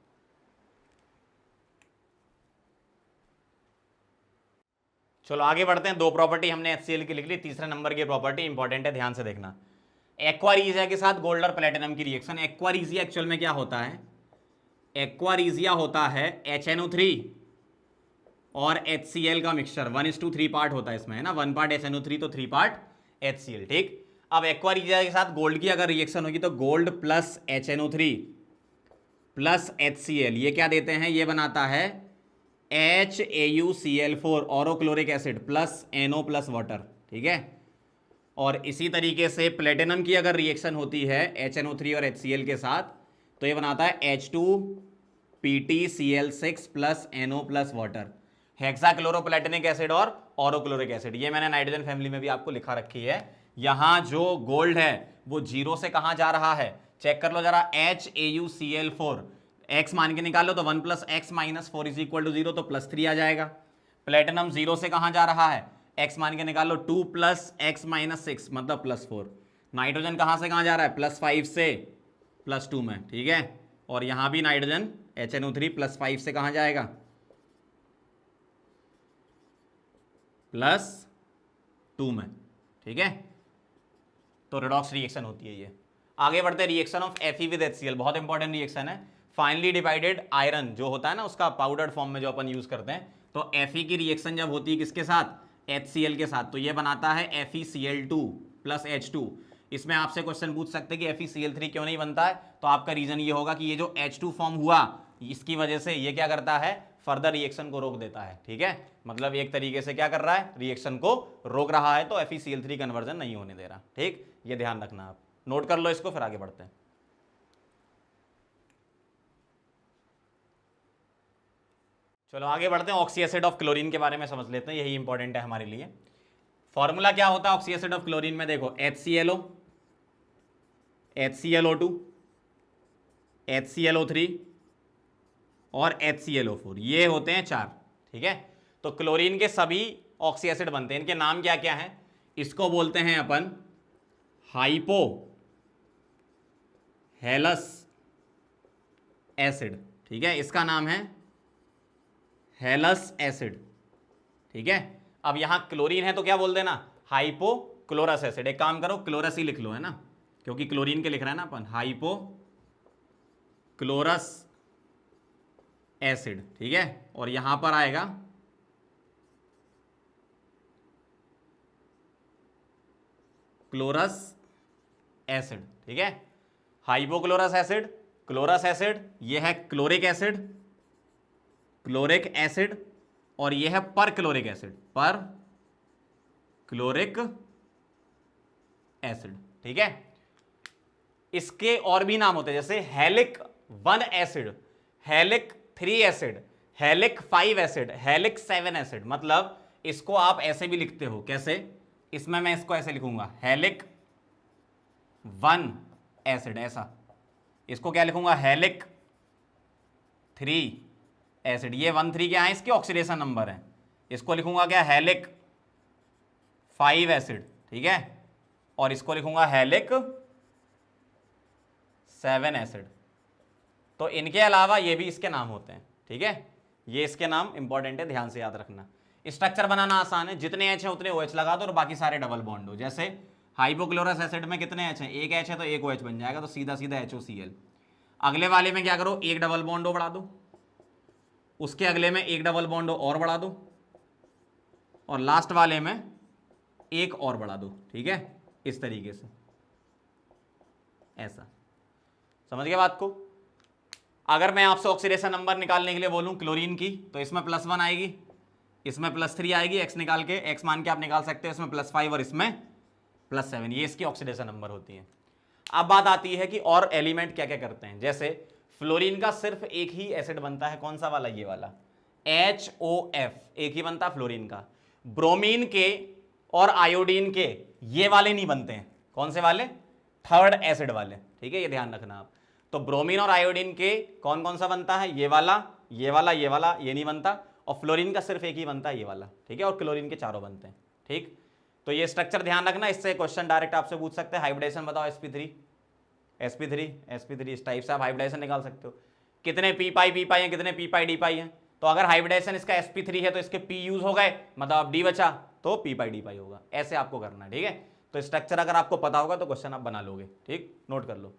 चलो आगे बढ़ते हैं, दो प्रॉपर्टी हमने HCl की लिख ली, तीसरे नंबर की प्रॉपर्टी इंपॉर्टेंट है, ध्यान से देखना। एक्वारीजिया के साथ गोल्ड और प्लेटिनम की रिएक्शन। एक्वारीजिया एक्चुअल में क्या होता है, एक्वारीजिया होता है HNO3 और HCl का मिक्सचर, 1:3 पार्ट होता है इसमें, है ना, 1 पार्ट HNO3 तो 3 पार्ट HCl। ठीक, अब एक्वारीजिया के साथ गोल्ड की अगर रिएक्शन होगी तो gold plus HNO3 plus HCl ये क्या देते हैं, ये बनाता है HAuCl4 aurochloric acid plus NO plus water. ठीक है, और इसी तरीके से प्लेटिनम की अगर रिएक्शन होती है HNO3 और HCl के साथ तो ये बनाता है H2PtCl6 plus NO plus water, hexachloroplatinic acid और ऑरोक्लोरिक एसिड। ये मैंने नाइट्रोजन फैमिली में भी आपको लिखा रखी है। यहां जो गोल्ड है वो जीरो से कहां जा रहा है, चेक कर लो जरा, HAuCl4 x मान के निकालो तो 1 plus x minus 4 is equal to 0, तो +3 आ जाएगा। प्लेटिनम जीरो से कहां जा रहा है, x मान के निकालो 2 प्लस एक्स माइनस 6 मतलब +4। नाइट्रोजन कहां से कहां जा रहा है, +5 से +2 में। ठीक है, और यहां भी नाइट्रोजन HNO3 +5 से कहां जाएगा, +2 में। ठीक है, तो रिडॉक्स रिएक्शन होती है ये। आगे बढ़ते हैं, reaction of Fe with HCl, बहुत इंपॉर्टेंट रिएक्शन है। फाइनली डिवाइडेड आयरन जो होता है ना, उसका पाउडर्ड फॉर्म में जो अपन यूज करते हैं, तो Fe की रिएक्शन जब होती है किसके साथ, HCl के साथ, तो ये बनाता है FeCl2 प्लस H2। इसमें आपसे क्वेश्चन पूछ सकते हैं कि FeCl3 क्यों नहीं बनता है, तो आपका रीजन ये होगा कि ये जो H2 फॉर्म हुआ इसकी वजह से ये क्या करता है, फर्दर रिएक्शन को रोक देता है। ठीक है, मतलब एक तरीके से क्या कर रहा है, रिएक्शन को रोक रहा है, तो FeCl3 कन्वर्जन नहीं होने दे रहा। ठीक, ये ध्यान रखना, आप नोट कर लो इसको, फिर आगे बढ़ते हैं। चलो आगे बढ़ते हैं, ऑक्सी एसिड ऑफ क्लोरीन के बारे में समझ लेते हैं, यही इंपॉर्टेंट है हमारे लिए। फॉर्मूला क्या होता है ऑक्सी एसिड ऑफ क्लोरीन में, देखो HClO, HClO2, HClO3 और HClO4, ये होते हैं 4। ठीक है, तो क्लोरीन के सभी ऑक्सी एसिड बनते हैं, इनके नाम क्या क्या हैं, इसको बोलते हैं अपन हाइपो हेलस एसिड। ठीक है, इसका नाम है हेलस एसिड। ठीक है, अब यहां क्लोरीन है तो क्या बोल देना, हाइपो क्लोरस एसिड। एक काम करो, क्लोरस ही लिख लो, है ना, क्योंकि क्लोरीन के लिख रहा है ना अपन, हाइपो क्लोरस एसिड। ठीक है, और यहां पर आएगा क्लोरस एसिड। ठीक है, हाइपोक्लोरस एसिड, क्लोरस एसिड, यह है क्लोरिक एसिड, क्लोरिक एसिड, और यह है पर क्लोरिक एसिड, पर क्लोरिक एसिड। ठीक है, इसके और भी नाम होते हैं, जैसे हेलिक 1 एसिड, हेलिक 3 एसिड, हेलिक 5 एसिड, हेलिक 7 एसिड। मतलब इसको आप ऐसे भी लिखते हो, कैसे, इसमें मैं इसको ऐसे लिखूंगा, हेलिक 1 एसिड, ऐसा। इसको क्या लिखूंगा, हेलिक 3 एसिड। ये 1 3 क्या है, इसके ऑक्सीडेशन नंबर है। इसको लिखूंगा क्या, हेलिक 5 एसिड, ठीक है। और इसको लिखूंगा हेलिक 7 एसिड। तो इनके अलावा ये भी इसके नाम होते हैं, ठीक है। ये इसके नाम इंपॉर्टेंट है, ध्यान से याद रखना। स्ट्रक्चर बनाना आसान है, जितने एच है उतने OH लगा दो और बाकी सारे डबल बॉन्ड हो। जैसे हाइपोक्लोरस एसिड में कितने एच हैं, एक एच है तो एक OH बन जाएगा, तो सीधा सीधा HOCl। अगले वाले में क्या करो, एक डबल बॉन्ड बढ़ा दो, उसके अगले में एक डबल बॉन्ड और बढ़ा दो, और लास्ट वाले में एक और बढ़ा दो, ठीक है। इस तरीके से, ऐसा। समझ गए बात को। अगर मैं आपसे ऑक्सीडेशन नंबर निकालने के लिए बोलूं क्लोरीन की, तो इसमें +1 आएगी, इसमें +3 आएगी। x निकाल के, x मान के आप निकाल सकते हो, इसमें +5 और इसमें +7। ये इसकी ऑक्सीडेशन नंबर होती है। अब बात आती है कि और एलिमेंट क्या क्या करते हैं। जैसे फ्लोरीन का सिर्फ एक ही एसिड बनता है, कौन सा वाला, ये वाला HOF, एक ही बनता है फ्लोरीन का। ब्रोमीन के और आयोडीन के ये वाले नहीं बनते हैं, कौन से वाले, थर्ड एसिड वाले, ठीक है। ये ध्यान रखना आप। तो ब्रोमीन और आयोडीन के कौन कौन सा बनता है, ये वाला, ये वाला, ये वाला, ये नहीं बनता। और फ्लोरीन का सिर्फ एक ही बनता है, ये वाला, ठीक है। और क्लोरीन के चारों बनते हैं, ठीक। तो ये स्ट्रक्चर ध्यान रखना, इससे क्वेश्चन डायरेक्ट आपसे पूछ सकते हैं। हाइब्रिडेशन बताओ, sp3 इस टाइप से आप हाइब्रिडेशन निकाल सकते हो। कितने p पाई हैं, कितने p पाई d पाई हैं। तो अगर हाइब्रिडेशन इसका sp3 है तो इसके p यूज हो गए, मतलब d बचा, तो p पाई d पाई होगा। ऐसे आपको करना है, ठीक है। तो स्ट्रक्चर अगर आपको पता होगा तो क्वेश्चन आप बना लोगे, ठीक, नोट कर लो।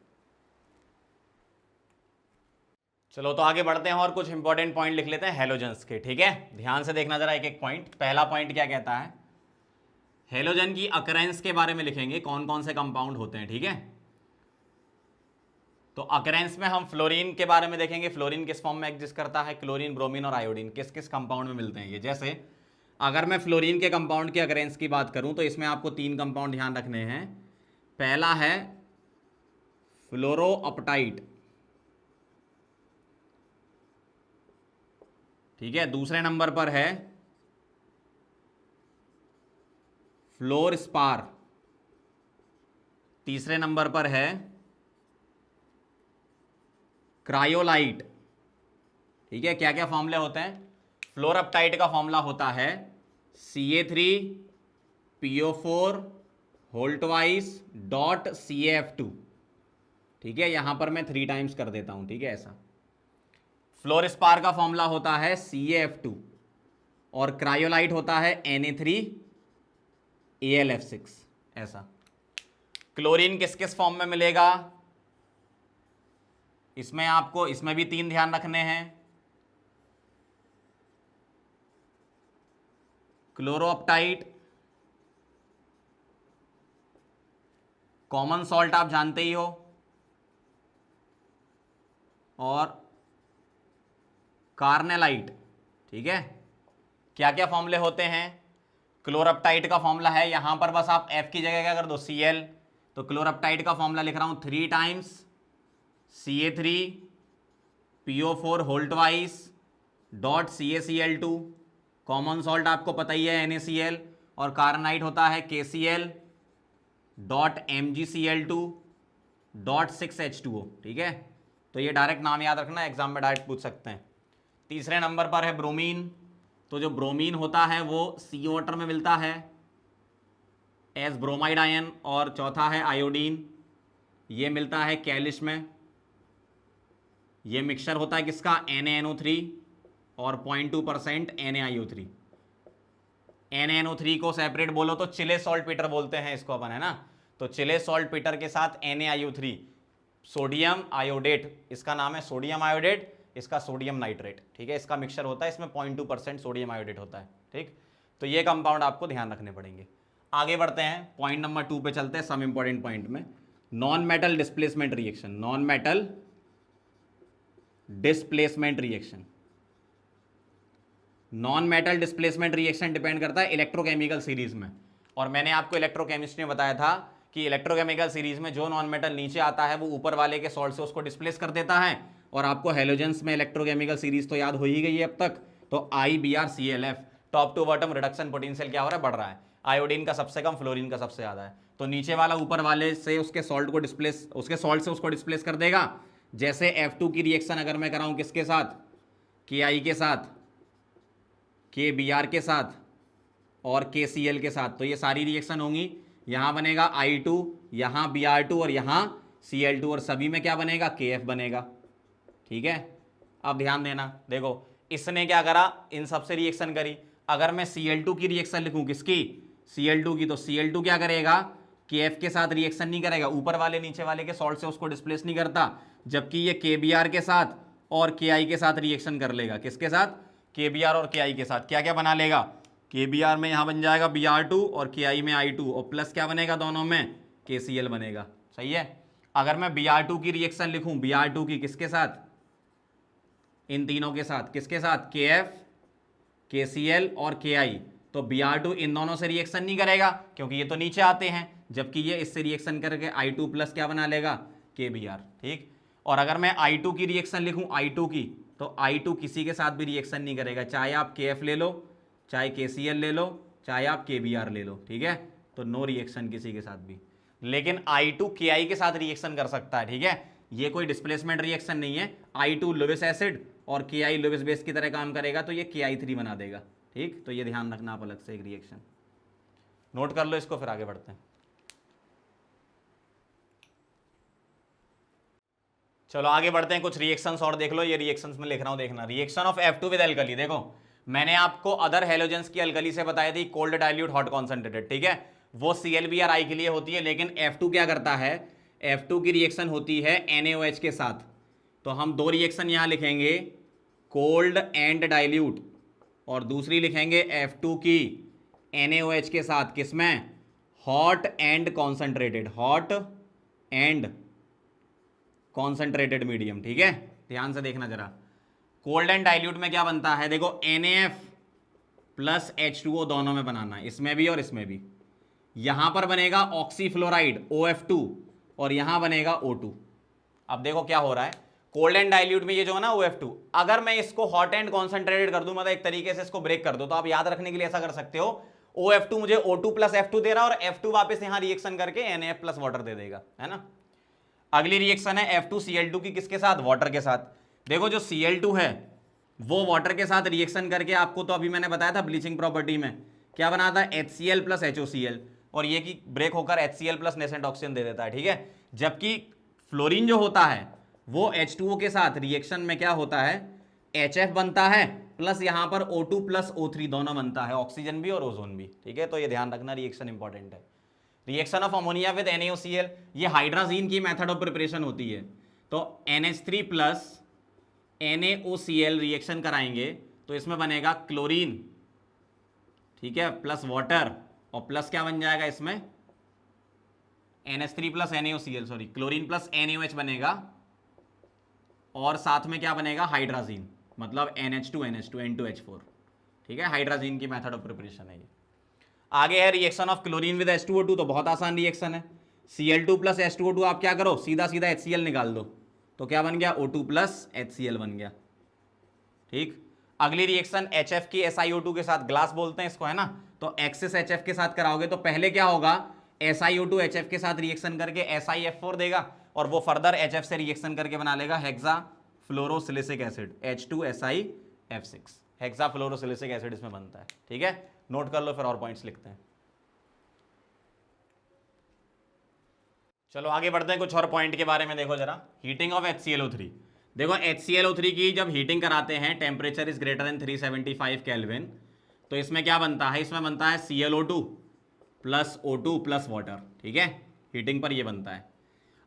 चलो तो आगे बढ़ते हैं और कुछ इंपॉर्टेंट पॉइंट लिख लेते हैं हेलोजेंस के, ठीक है। ध्यान से देखना जरा एक एक पॉइंट। पहला पॉइंट क्या कहता है, हेलोजन की अकरेंस के बारे में लिखेंगे, कौन कौन से कंपाउंड होते हैं, ठीक है। तो अकरेंस में हम फ्लोरीन के बारे में देखेंगे, फ्लोरीन किस फॉर्म में एग्जिस्ट करता है, क्लोरीन, ब्रोमीन और आयोडीन किस किस कंपाउंड में मिलते हैं ये। जैसे अगर मैं फ्लोरीन के कंपाउंड की अकरेंस की बात करूं तो इसमें आपको 3 कंपाउंड ध्यान रखने हैं। पहला है फ्लोरोअपटाइट, ठीक है। दूसरे नंबर पर है फ्लोरस्पार, तीसरे नंबर पर है क्रायोलाइट, ठीक है। क्या क्या फॉर्मूले होते हैं, फ्लोरअपटाइट का फॉर्मूला होता है Ca3PO4 whole twice dot CaF2, ठीक है। यहां पर मैं 3 टाइम्स कर देता हूं, ठीक है, ऐसा। फ्लोरस्पार का फॉर्मूला होता है CaF2 और क्रायोलाइट होता है Na3AlF6, ऐसा। क्लोरीन किस किस फॉर्म में मिलेगा, इसमें आपको, इसमें भी 3 ध्यान रखने हैं। क्लोरोअपटाइट, कॉमन सॉल्ट आप जानते ही हो, और कार्नेलाइट, ठीक है। क्या क्या फॉर्मूले होते हैं, क्लोरोअपटाइट का फॉर्मूला है, यहां पर बस आप F की जगह क्या कर दो, Cl। तो क्लोरोअपटाइट का फॉर्मूला लिख रहा हूं 3 times Ca3PO4 whole twice dot CaCl2। Common salt आपको पता ही है NaCl, और कार्नाइट होता है KCl dot MgCl2 dot 6H2O, ठीक है। तो ये डायरेक्ट नाम याद रखना, एग्जाम में डायरेक्ट पूछ सकते हैं। तीसरे नंबर पर है ब्रोमीन, तो जो ब्रोमीन होता है वो सी वाटर में मिलता है एज ब्रोमाइड आयन। और चौथा है आयोडीन, ये मिलता है कैलिश में। ये मिक्सचर होता है किसका, NaNO3 और 0.2% NaIO3। NaNO3 को सेपरेट बोलो तो चिले सॉल्ट पीटर बोलते हैं इसको अपन, है ना। तो चिले सॉल्ट पीटर के साथ NaIO3, सोडियम आयोडेट, इसका नाम है सोडियम आयोडेट, इसका सोडियम नाइट्रेट, ठीक है। इसका मिक्सचर होता है, इसमें 0.2% सोडियम आयोडेट होता है, ठीक। तो ये कंपाउंड आपको ध्यान रखने पड़ेंगे। आगे बढ़ते हैं, पॉइंट नंबर 2 पे चलते हैं, सम इंपॉर्टेंट पॉइंट में। Non metal displacement reaction, non metal displacement reaction. Non metal displacement reaction depend करता है इलेक्ट्रोकेमिकल सीरीज में। और मैंने आपको इलेक्ट्रोकेमिस्ट्री में बताया था कि इलेक्ट्रोकेमिकल सीरीज में जो नॉन मेटल नीचे आता है वो ऊपर वाले के सॉल्ट से उसको डिस्प्लेस कर देता है। और आपको हेलोजेंस में इलेक्ट्रोकेमिकल सीरीज तो याद हो ही गई है अब तक। तो IBrClF, top to bottom reduction potential क्या हो रहा है, बढ़ रहा है। आयोडीन का सबसे कम, फ्लोरीन का सबसे ज़्यादा है। तो नीचे वाला ऊपर वाले से उसके सॉल्ट को डिस्प्लेस, उसके सॉल्ट से उसको डिस्प्लेस कर देगा। जैसे F2 की रिएक्शन अगर मैं कराऊं किसके साथ, KI के साथ, KBr के साथ और KCl के साथ, तो ये सारी रिएक्शन होंगी। यहाँ बनेगा I2, यहाँ Br2 और यहाँ Cl2, और सभी में क्या बनेगा, KF बनेगा। ठीक है, अब ध्यान देना, देखो इसने क्या करा, इन सबसे रिएक्शन करी। अगर मैं Cl2 की रिएक्शन लिखूं, किसकी, Cl2 की, तो Cl2 क्या करेगा, KF के साथ रिएक्शन नहीं करेगा, ऊपर वाले नीचे वाले के सॉल्ट से उसको डिस्प्लेस नहीं करता, जबकि ये KBr के साथ और KI के साथ रिएक्शन कर लेगा। किसके साथ, KBr और KI के साथ। क्या क्या बना लेगा, KBr में यहाँ बन जाएगा Br2 और KI में I2, और प्लस क्या बनेगा दोनों में, KCl बनेगा। सही है। अगर मैं Br2 की रिएक्शन लिखूं, Br2 की किसके साथ, इन तीनों के साथ, किसके साथ, KF, KCl और KI, तो Br2 इन दोनों से रिएक्शन नहीं करेगा क्योंकि ये तो नीचे आते हैं, जबकि ये इससे रिएक्शन करके I2 प्लस क्या बना लेगा, KBr। ठीक। और अगर मैं I2 की रिएक्शन लिखूं, I2 की, तो I2 किसी के साथ भी रिएक्शन नहीं करेगा, चाहे आप KF ले लो, चाहे KCl ले लो, चाहे आप KBr ले लो। ठीक है, तो नो रिएक्शन किसी के साथ भी। लेकिन I2 KI के साथ रिएक्शन कर सकता है। ठीक है, ये कोई डिस्प्लेसमेंट रिएक्शन नहीं है। I2 लुईस एसिड और KI लुईस बेस की तरह काम करेगा, तो ये KI3 बना देगा। ठीक, तो ये ध्यान रखना आप अलग से, एक रिएक्शन नोट कर लो इसको, फिर आगे बढ़ते हैं। चलो आगे बढ़ते हैं, कुछ रिएक्शंस और देख लो। ये रिएक्शंस में लिख रहा हूं, देखना। Reaction of F2 with alkali. देखो मैंने आपको अदर हेलोजेंस की एल्कली से बताई थी, कोल्ड डाइल्यूट हॉट कॉन्सेंट्रेटेड। ठीक है, वो ClBr के लिए होती है, लेकिन F2 क्या करता है, F2 की रिएक्शन होती है NaOH के साथ। तो हम दो रिएक्शन यहां लिखेंगे, कोल्ड एंड डाइल्यूट, और दूसरी लिखेंगे F2 की NaOH के साथ, किसमें, hot and concentrated, hot and concentrated medium. ठीक है, ध्यान से देखना जरा। कोल्ड एंड डाइल्यूट में क्या बनता है, देखो NaF प्लस H2O दोनों में बनाना है, इसमें भी और इसमें भी। यहां पर बनेगा ऑक्सीफ्लोराइड OF2 और यहां बनेगा O2। अब देखो क्या हो रहा है, कोल्ड एंड डाइल्यूट में ये जो है ना OF2, अगर मैं इसको हॉट एंड कॉन्सेंट्रेटेड कर दूं, मतलब एक तरीके से इसको ब्रेक कर दो, तो आप याद रखने के लिए ऐसा कर सकते हो, OF2 मुझे O2 प्लस F2 दे रहा है और F2 वापस यहां रिएक्शन करके NaF प्लस वाटर दे देगा, है ना। अगली रिएक्शन है F2Cl2 की, किसके साथ, वाटर के साथ। देखो जो Cl2 है वो वाटर के साथ रिएक्शन करके, आपको तो अभी मैंने बताया था ब्लीचिंग प्रॉपर्टी में क्या बनाता है, HCl प्लस HOCl, और ये की ब्रेक होकर HCl प्लस नेसेंट ऑक्सीजन दे देता है। ठीक है, जबकि फ्लोरीन जो होता है वो H2O के साथ रिएक्शन में क्या होता है, HF बनता है, प्लस यहां पर O2 प्लस O3 दोनों बनता है, ऑक्सीजन भी और ओजोन भी। ठीक है, तो ये ध्यान रखना, रिएक्शन इंपॉर्टेंट है। Reaction of ammonia with NaOCl, ये हाइड्राजीन की मेथड ऑफ प्रिपरेशन होती है। तो NH3 प्लस NaOCl रिएक्शन कराएंगे तो इसमें बनेगा क्लोरीन, ठीक है, प्लस वाटर, और प्लस क्या बन जाएगा इसमें, NH3 plus NaOCl, sorry, chlorine plus NaOH बनेगा, और साथ में क्या बनेगा, हाइड्राजीन, मतलब NH2 N2H4। ठीक है, हाइड्राजीन की मेथड ऑफ प्रिपरेशन है ये। आगे है reaction of chlorine with H2O2, तो बहुत आसान रिएक्शन है। Cl2 प्लस H2O2 आप क्या करो, सीधा सीधा HCl निकाल दो, तो क्या बन गया, O2 प्लस HCl बन गया। ठीक, अगली रिएक्शन HF की SiO2 के साथ, ग्लास बोलते हैं इसको, है ना, तो एक्सिस HF के साथ कराओगे तो पहले क्या होगा, SiO2 HF के साथ रिएक्शन करके SiF4 देगा, और वो फर्दर HF से रिएक्शन करके बना लेगा hexafluorosilicic acid, H2SiF6। Hexafluorosilicic acid इसमें बनता है। ठीक है, नोट कर लो, फिर और पॉइंट्स लिखते हैं। चलो आगे बढ़ते हैं, कुछ और पॉइंट के बारे में देखो जरा। Heating of HClO3। देखो HClO3 की जब हीटिंग कराते हैं, temperature is greater than 375 kelvin, तो इसमें क्या बनता है, इसमें बनता है Cl2 plus O2 plus water. ठीक है, हीटिंग पर ये बनता है।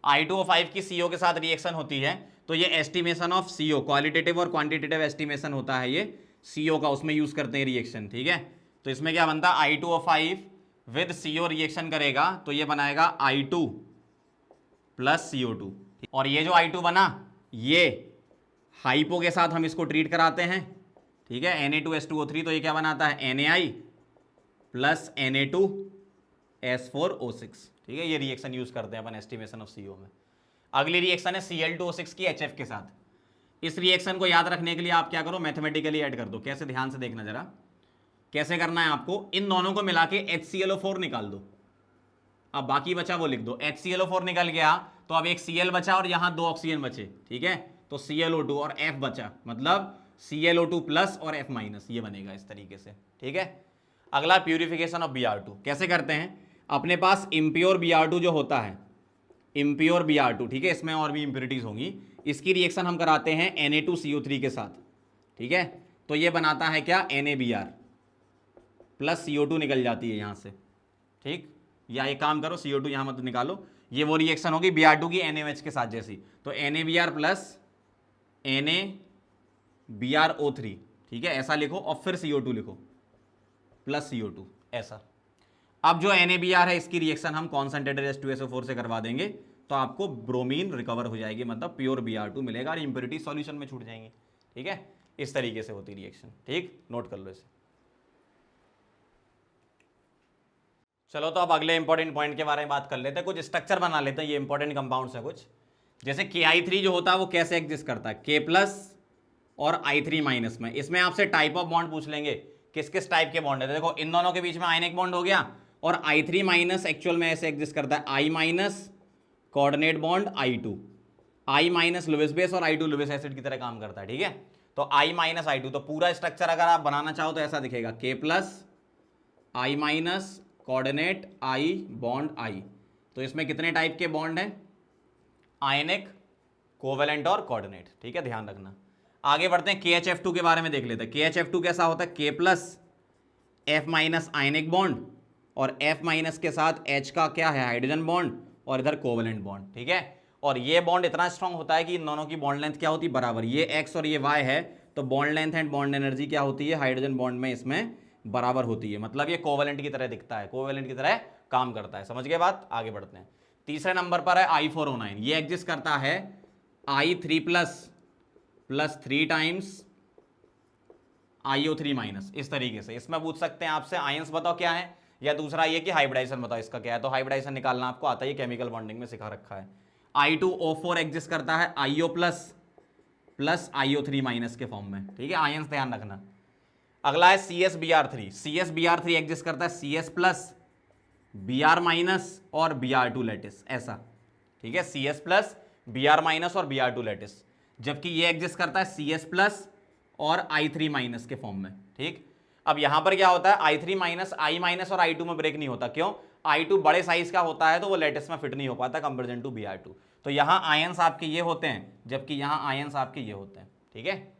I2O5 की CO के साथ रिएक्शन होती है, तो ये एस्टिमेशन ऑफ CO, क्वालिटेटिव और क्वांटिटेटिव एस्टिमेशन होता है ये CO का, उसमें यूज करते हैं रिएक्शन। ठीक है, तो इसमें क्या बनता है, I2O5 विद CO रिएक्शन करेगा तो ये बनाएगा I2 प्लस CO2, और ये जो I2 बना, ये हाइपो के साथ हम इसको ट्रीट कराते हैं। ठीक है, Na2H2O3, तो ये क्या बनाता है, Na प्लस Na2S4O6। ठीक है, ये रिएक्शन यूज करते हैं अपन एस्टिमेशन ऑफ CO में। अगली रिएक्शन है Cl2O6 की HF के साथ। इस रिएक्शन को याद रखने के लिए आप क्या करो, मैथमेटिकली ऐड कर दो। कैसे, ध्यान से देखना जरा, कैसे करना है आपको, इन दोनों को मिला के HClO4 निकाल दो। अब बाकी बचा वो लिख दो। HClO4 निकल गया तो अब एक Cl बचा और यहां 2 ऑक्सीजन बचे, ठीक है, तो ClO2 और F बचा, मतलब ClO2 प्लस और F माइनस, ये बनेगा इस तरीके से, ठीक है। अगला प्यूरिफिकेशन ऑफ Br2 कैसे करते हैं। अपने पास इम्प्योर Br2 जो होता है, इम्प्योर Br2, ठीक है, इसमें और भी इंप्योरिटीज होंगी, इसकी रिएक्शन हम कराते हैं Na2CO3 के साथ, ठीक है, तो ये बनाता है क्या, NaBr प्लस CO2 निकल जाती है यहां से, ठीक, या एक काम करो CO2 यहां मत निकालो, ये वो रिएक्शन होगी Br2 की NaOH के साथ जैसी, तो NaBr प्लस NaBrO3, ठीक है, ऐसा लिखो और फिर CO2 लिखो प्लस CO2 ऐसा। अब जो NaBr है इसकी रिएक्शन हम कॉन्सेंट्रेटेड H2SO4 से करवा देंगे तो आपको ब्रोमीन रिकवर हो जाएगी, मतलब प्योर Br2 मिलेगा और इंप्योरिटी सॉल्यूशन में छूट जाएंगी, ठीक है, इस तरीके से होती रिएक्शन, ठीक, नोट कर लो इसे। चलो तो अब अगले इंपॉर्टेंट पॉइंट के बारे में बात कर लेते हैं, कुछ स्ट्रक्चर बना लेते हैं, ये इंपॉर्टेंट कंपाउंड्स है कुछ, जैसे Ki3 जो होता है वो कैसे एग्जिस्ट करता है, K प्लस और I3 माइनस में। इसमें आपसे टाइप ऑफ बॉन्ड पूछ लेंगे, किस किस टाइप के बॉन्ड है, देखो इन दोनों के बीच में आयनिक बॉन्ड हो गया, और I3 माइनस एक्चुअल में ऐसे एग्जिस्ट करता है, I minus coordinate bond I2, I minus Lewis base और I2 लुईस एसिड की तरह काम करता है, ठीक है, तो I माइनस I2, तो पूरा स्ट्रक्चर अगर आप बनाना चाहो तो ऐसा दिखेगा, K plus I minus coordinate I bond I। तो इसमें कितने टाइप के बॉन्ड हैं, आयनिक, कोवेलेंट और कोऑर्डिनेट, ठीक है, ध्यान रखना। आगे बढ़ते हैं, KHF2 के बारे में देख लेते हैं। KHF2 कैसा होता है, K plus F minus ionic bond और F माइनस के साथ H का क्या है, हाइड्रोजन बॉन्ड, और इधर कोवेलेंट बॉन्ड, ठीक है, और ये बॉन्ड इतना स्ट्रांग होता है कि इन दोनों की बॉन्ड लेंथ क्या होती है, बराबर, ये X और ये Y है, तो bond length and bond energy क्या होती है, हाइड्रोजन बॉन्ड में इसमें बराबर होती है, मतलब ये कोवेलेंट की तरह दिखता है, कोवेलेंट की तरह काम करता है, समझ गए बात। आगे बढ़ते हैं, तीसरे नंबर पर है I4O9, ये एग्जिस्ट करता है I3 plus plus 3 times IO3 minus, इस तरीके से। इसमें पूछ सकते हैं आपसे आयंस बताओ क्या है, या दूसरा ये कि हाइब्रिडाइजेशन बताओ इसका क्या है, तो हाइब्रिडाइजेशन निकालना आपको आता है, केमिकल बॉन्डिंग में सिखा रखा है। I2O4 एग्जिस्ट करता है IO plus plus IO3 minus के फॉर्म में, ठीक है, आयंस ध्यान रखना। अगला है CSBr3, CSBr3 एग्जिस्ट करता है CS प्लस Br माइनस और Br2 लेटिस, ऐसा, ठीक है, CS प्लस Br माइनस और Br2 लेटिस, जबकि ये एग्जिस्ट करता है CS प्लस और I3 माइनस के फॉर्म में, ठीक। अब यहां पर क्या होता है, I3 माइनस, I माइनस और I2 में ब्रेक नहीं होता, क्यों, I2 बड़े साइज का होता है तो वो लेटिस में फिट नहीं हो पाता कंपेरिजन टू Br2, तो यहां आयंस आपके ये होते हैं, जबकि यहां आयंस आपके ये होते हैं, ठीक है।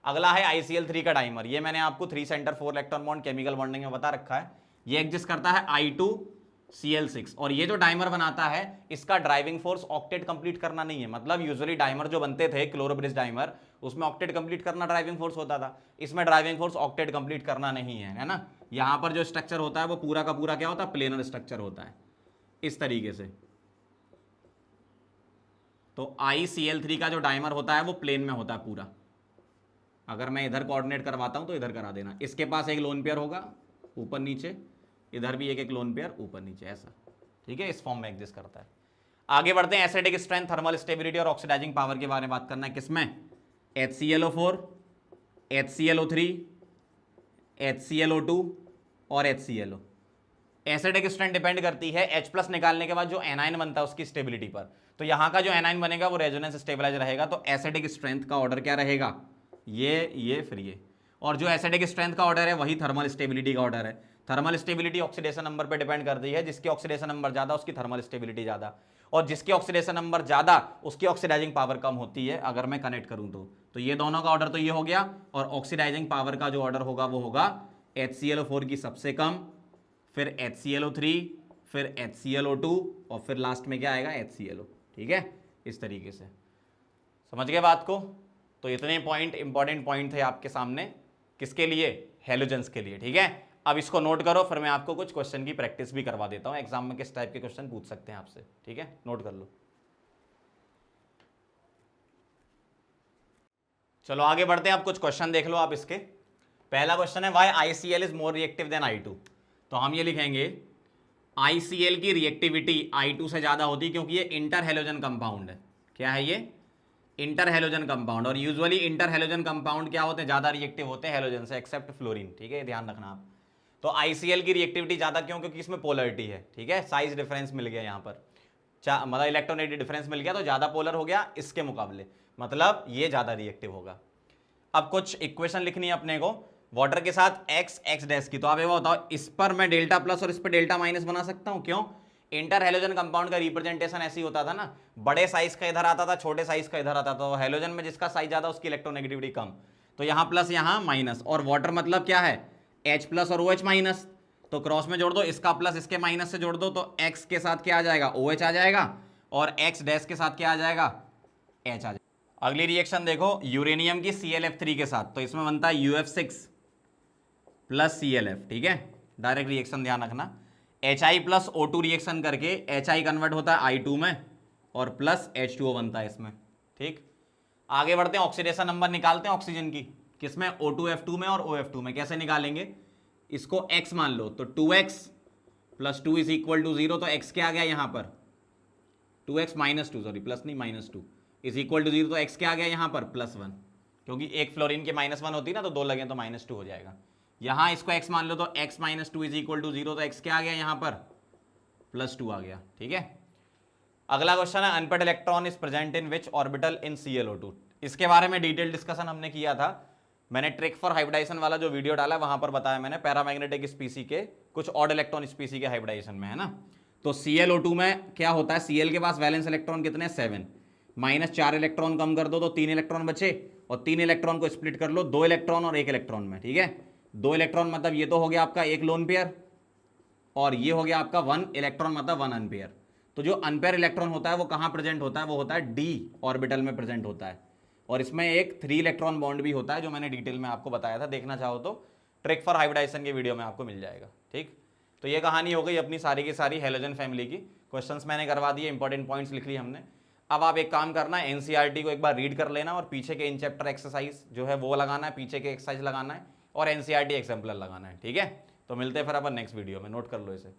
अगला है ICl3 का डाइमर, ये मैंने आपको 3 centre 4 electron bond chemical bonding में बता रखा है, ये एग्जिस्ट करता है I2Cl6, और ये जो डाइमर बनाता है इसका ड्राइविंग फोर्स ऑक्टेट कंप्लीट करना नहीं है, मतलब यूजुअली डाइमर जो बनते थे क्लोरो ब्रिज डाइमर, उसमें ऑक्टेट कंप्लीट करना ड्राइविंग फोर्स होता था, इसमें ड्राइविंग फोर्स ऑक्टेट कंप्लीट करना नहीं है, है ना। यहां पर जो स्ट्रक्चर होता है वो पूरा का पूरा क्या होता है, प्लेनर स्ट्रक्चर होता है, इस तरीके से। तो ICl3 का जो डाइमर होता है वो प्लेन में होता है पूरा, अगर मैं इधर कोऑर्डिनेट करवाता हूं तो इधर करा देना, इसके पास एक लोन पेयर होगा ऊपर नीचे, इधर भी एक एक लोन पेयर ऊपर नीचे, ऐसा, ठीक है, इस फॉर्म में एग्जिस्ट करता है। आगे बढ़ते हैं, एसिडिक स्ट्रेंथ, थर्मल स्टेबिलिटी और ऑक्सीडाइजिंग पावर के बारे में बात करना है, किसमें, HClO4, HClO3, HClO2 और HClO। एसिडिक स्ट्रेंथ डिपेंड करती है H प्लस निकालने के बाद जो एनाइन बनता है उसकी स्टेबिलिटी पर, तो यहां का जो एनाइन बनेगा वो रेजोनेंस स्टेबलाइज रहेगा, तो एसिडिक स्ट्रेंथ का ऑर्डर क्या रहेगा, ये फिर ये, और जो एसिडिक स्ट्रेंथ का ऑर्डर है वही थर्मल स्टेबिलिटी का ऑर्डर है। थर्मल स्टेबिलिटी ऑक्सीडेशन नंबर पे डिपेंड करती है, जिसकी ऑक्सीडेशन नंबर ज्यादा उसकी थर्मल स्टेबिलिटी ज्यादा, और जिसकी ऑक्सीडेशन नंबर ज्यादा उसकी ऑक्सीडाइजिंग पावर कम होती है, अगर मैं कनेक्ट करूं तो ये दोनों का ऑर्डर तो ये हो गया, और ऑक्सीडाइजिंग पावर का जो ऑर्डर होगा वो होगा HClO4 की सबसे कम, फिर HClO3, फिर HClO2, और फिर लास्ट में क्या आएगा, HClO, ठीक है, इस तरीके से। समझ गए बात को। तो इतने पॉइंट, इंपॉर्टेंट पॉइंट थे आपके सामने, किसके लिए, हैलोजेंस के लिए, ठीक है। अब इसको नोट करो, फिर मैं आपको कुछ क्वेश्चन की प्रैक्टिस भी करवा देता हूं, एग्जाम में किस टाइप के क्वेश्चन पूछ सकते हैं आपसे, ठीक है, नोट कर लो। चलो आगे बढ़ते हैं, अब कुछ क्वेश्चन देख लो आप इसके। पहला क्वेश्चन है, why ICl is more reactive then I2, तो हम ये लिखेंगे ICl की रिएक्टिविटी I2 से ज्यादा होती है क्योंकि ये इंटर हैलोजन कंपाउंड है। क्या है ये, इंटर हैलोजन कंपाउंड, और यूजुअली इंटर हैलोजन कंपाउंड क्या होते हैं, ज्यादा रिएक्टिव होते हैं हैलोजन से, एक्सेप्ट फ्लोरीन, ठीक है, ध्यान रखना आप। तो ICl की रिएक्टिविटी ज्यादा क्यों? क्योंकि इसमें पोलरिटी है, ठीक है, साइज डिफरेंस मिल गया यहाँ पर, मतलब इलेक्ट्रोनेगेटिव डिफरेंस मिल गया, तो ज्यादा पोलर हो गया इसके मुकाबले, मतलब ये ज्यादा रिएक्टिव होगा। अब कुछ इक्वेशन लिखनी है अपने को वाटर के साथ x डैश की, तो आप ये बताओ इस पर मैं डेल्टा प्लस और इस पर डेल्टा माइनस बना सकता हूं? क्यों? इंटर हेलोजन कंपाउंड का रिप्रेजेंटेशन ऐसे ही होता था ना, बड़े साइज का इधर आता था, छोटे साइज का इधर आता था, तो हेलोजन में जिसका साइज ज्यादा उसकी इलेक्ट्रोनेगेटिविटी कम, तो यहां प्लस यहां माइनस, और वाटर मतलब क्या है, H प्लस और OH माइनस, तो क्रॉस में जोड़ दो, इसका प्लस इसके माइनस से जोड़ दो, तो x के साथ क्या आ जाएगा, OH आ जाएगा, और x डैश के साथ क्या आ जाएगा, H आ जाएगा। अगली रिएक्शन देखो यूरेनियम की ClF3 के साथ, तो इसमें बनता है UF6 प्लस ClF, ठीक है, डायरेक्ट रिएक्शन ध्यान रखना। Hi प्लस O2 रिएक्शन करके Hi कन्वर्ट होता है I2 में और प्लस H2O बनता है इसमें, ठीक। आगे बढ़ते हैं, ऑक्सीडेशन नंबर निकालते हैं ऑक्सीजन की, किसमें, O2F2 में और OF2 में। कैसे निकालेंगे, इसको x मान लो, तो 2x plus 2 is equal to 0, तो x क्या आ गया यहाँ पर, 2x माइनस 2, सॉरी प्लस नहीं माइनस 2 इज इक्वल टू 0, तो x क्या आ गया यहाँ पर, +1, क्योंकि एक फ्लोरीन के -1 होती है ना, तो दो लगे तो -2 हो जाएगा। यहाँ इसको x मान लो, तो x minus 2 is equal to 0, तो x क्या आ गया यहाँ पर, +2 आ गया, ठीक है। अगला क्वेश्चन है, unpaired electron is present in which orbital in ClO2। इसके बारे में डिटेल डिस्कशन हमने किया था, मैंने ट्रिक फॉर हाइब्रिडाइजेशन वाला जो वीडियो डाला वहां पर बताया मैंने, पैरामैग्नेटिक स्पीसी के कुछ ऑड इलेक्ट्रॉन स्पीसी के हाइब्रिडाइजेशन में, है ना। तो ClO2 में क्या होता है, Cl के पास वैलेंस इलेक्ट्रॉन कितने, 7, -4 इलेक्ट्रॉन कम कर दो तो 3 इलेक्ट्रॉन बचे, और 3 इलेक्ट्रॉन को स्प्लिट कर लो 2 इलेक्ट्रॉन और 1 इलेक्ट्रॉन में, ठीक है। 2 इलेक्ट्रॉन मतलब ये तो हो गया आपका एक लोन पेयर, और ये हो गया आपका 1 इलेक्ट्रॉन मतलब 1 अनपेयर। तो जो अनपेयर इलेक्ट्रॉन होता है वो कहाँ प्रेजेंट होता है, वो होता है D ऑर्बिटल में प्रेजेंट होता है, और इसमें एक 3 इलेक्ट्रॉन बॉन्ड भी होता है, जो मैंने डिटेल में आपको बताया था, देखना चाहो तो ट्रिक फॉर हाइब्रिडाइजेशन के वीडियो में आपको मिल जाएगा, ठीक। तो ये कहानी हो गई अपनी सारी की सारी हेलोजन फैमिली की, क्वेश्चंस मैंने करवा दिए, इंपॉर्टेंट पॉइंट्स लिख लिए हमने। अब आप एक काम करना है, NCERT को एक बार रीड कर लेना, और पीछे के इन चैप्टर एक्सरसाइज जो है वो लगाना है, पीछे के एक्सरसाइज लगाना है, और NCERT एग्जाम्पलर लगाना है, ठीक है। तो मिलते हैं फिर अपन नेक्स्ट वीडियो में, नोट कर लो इसे।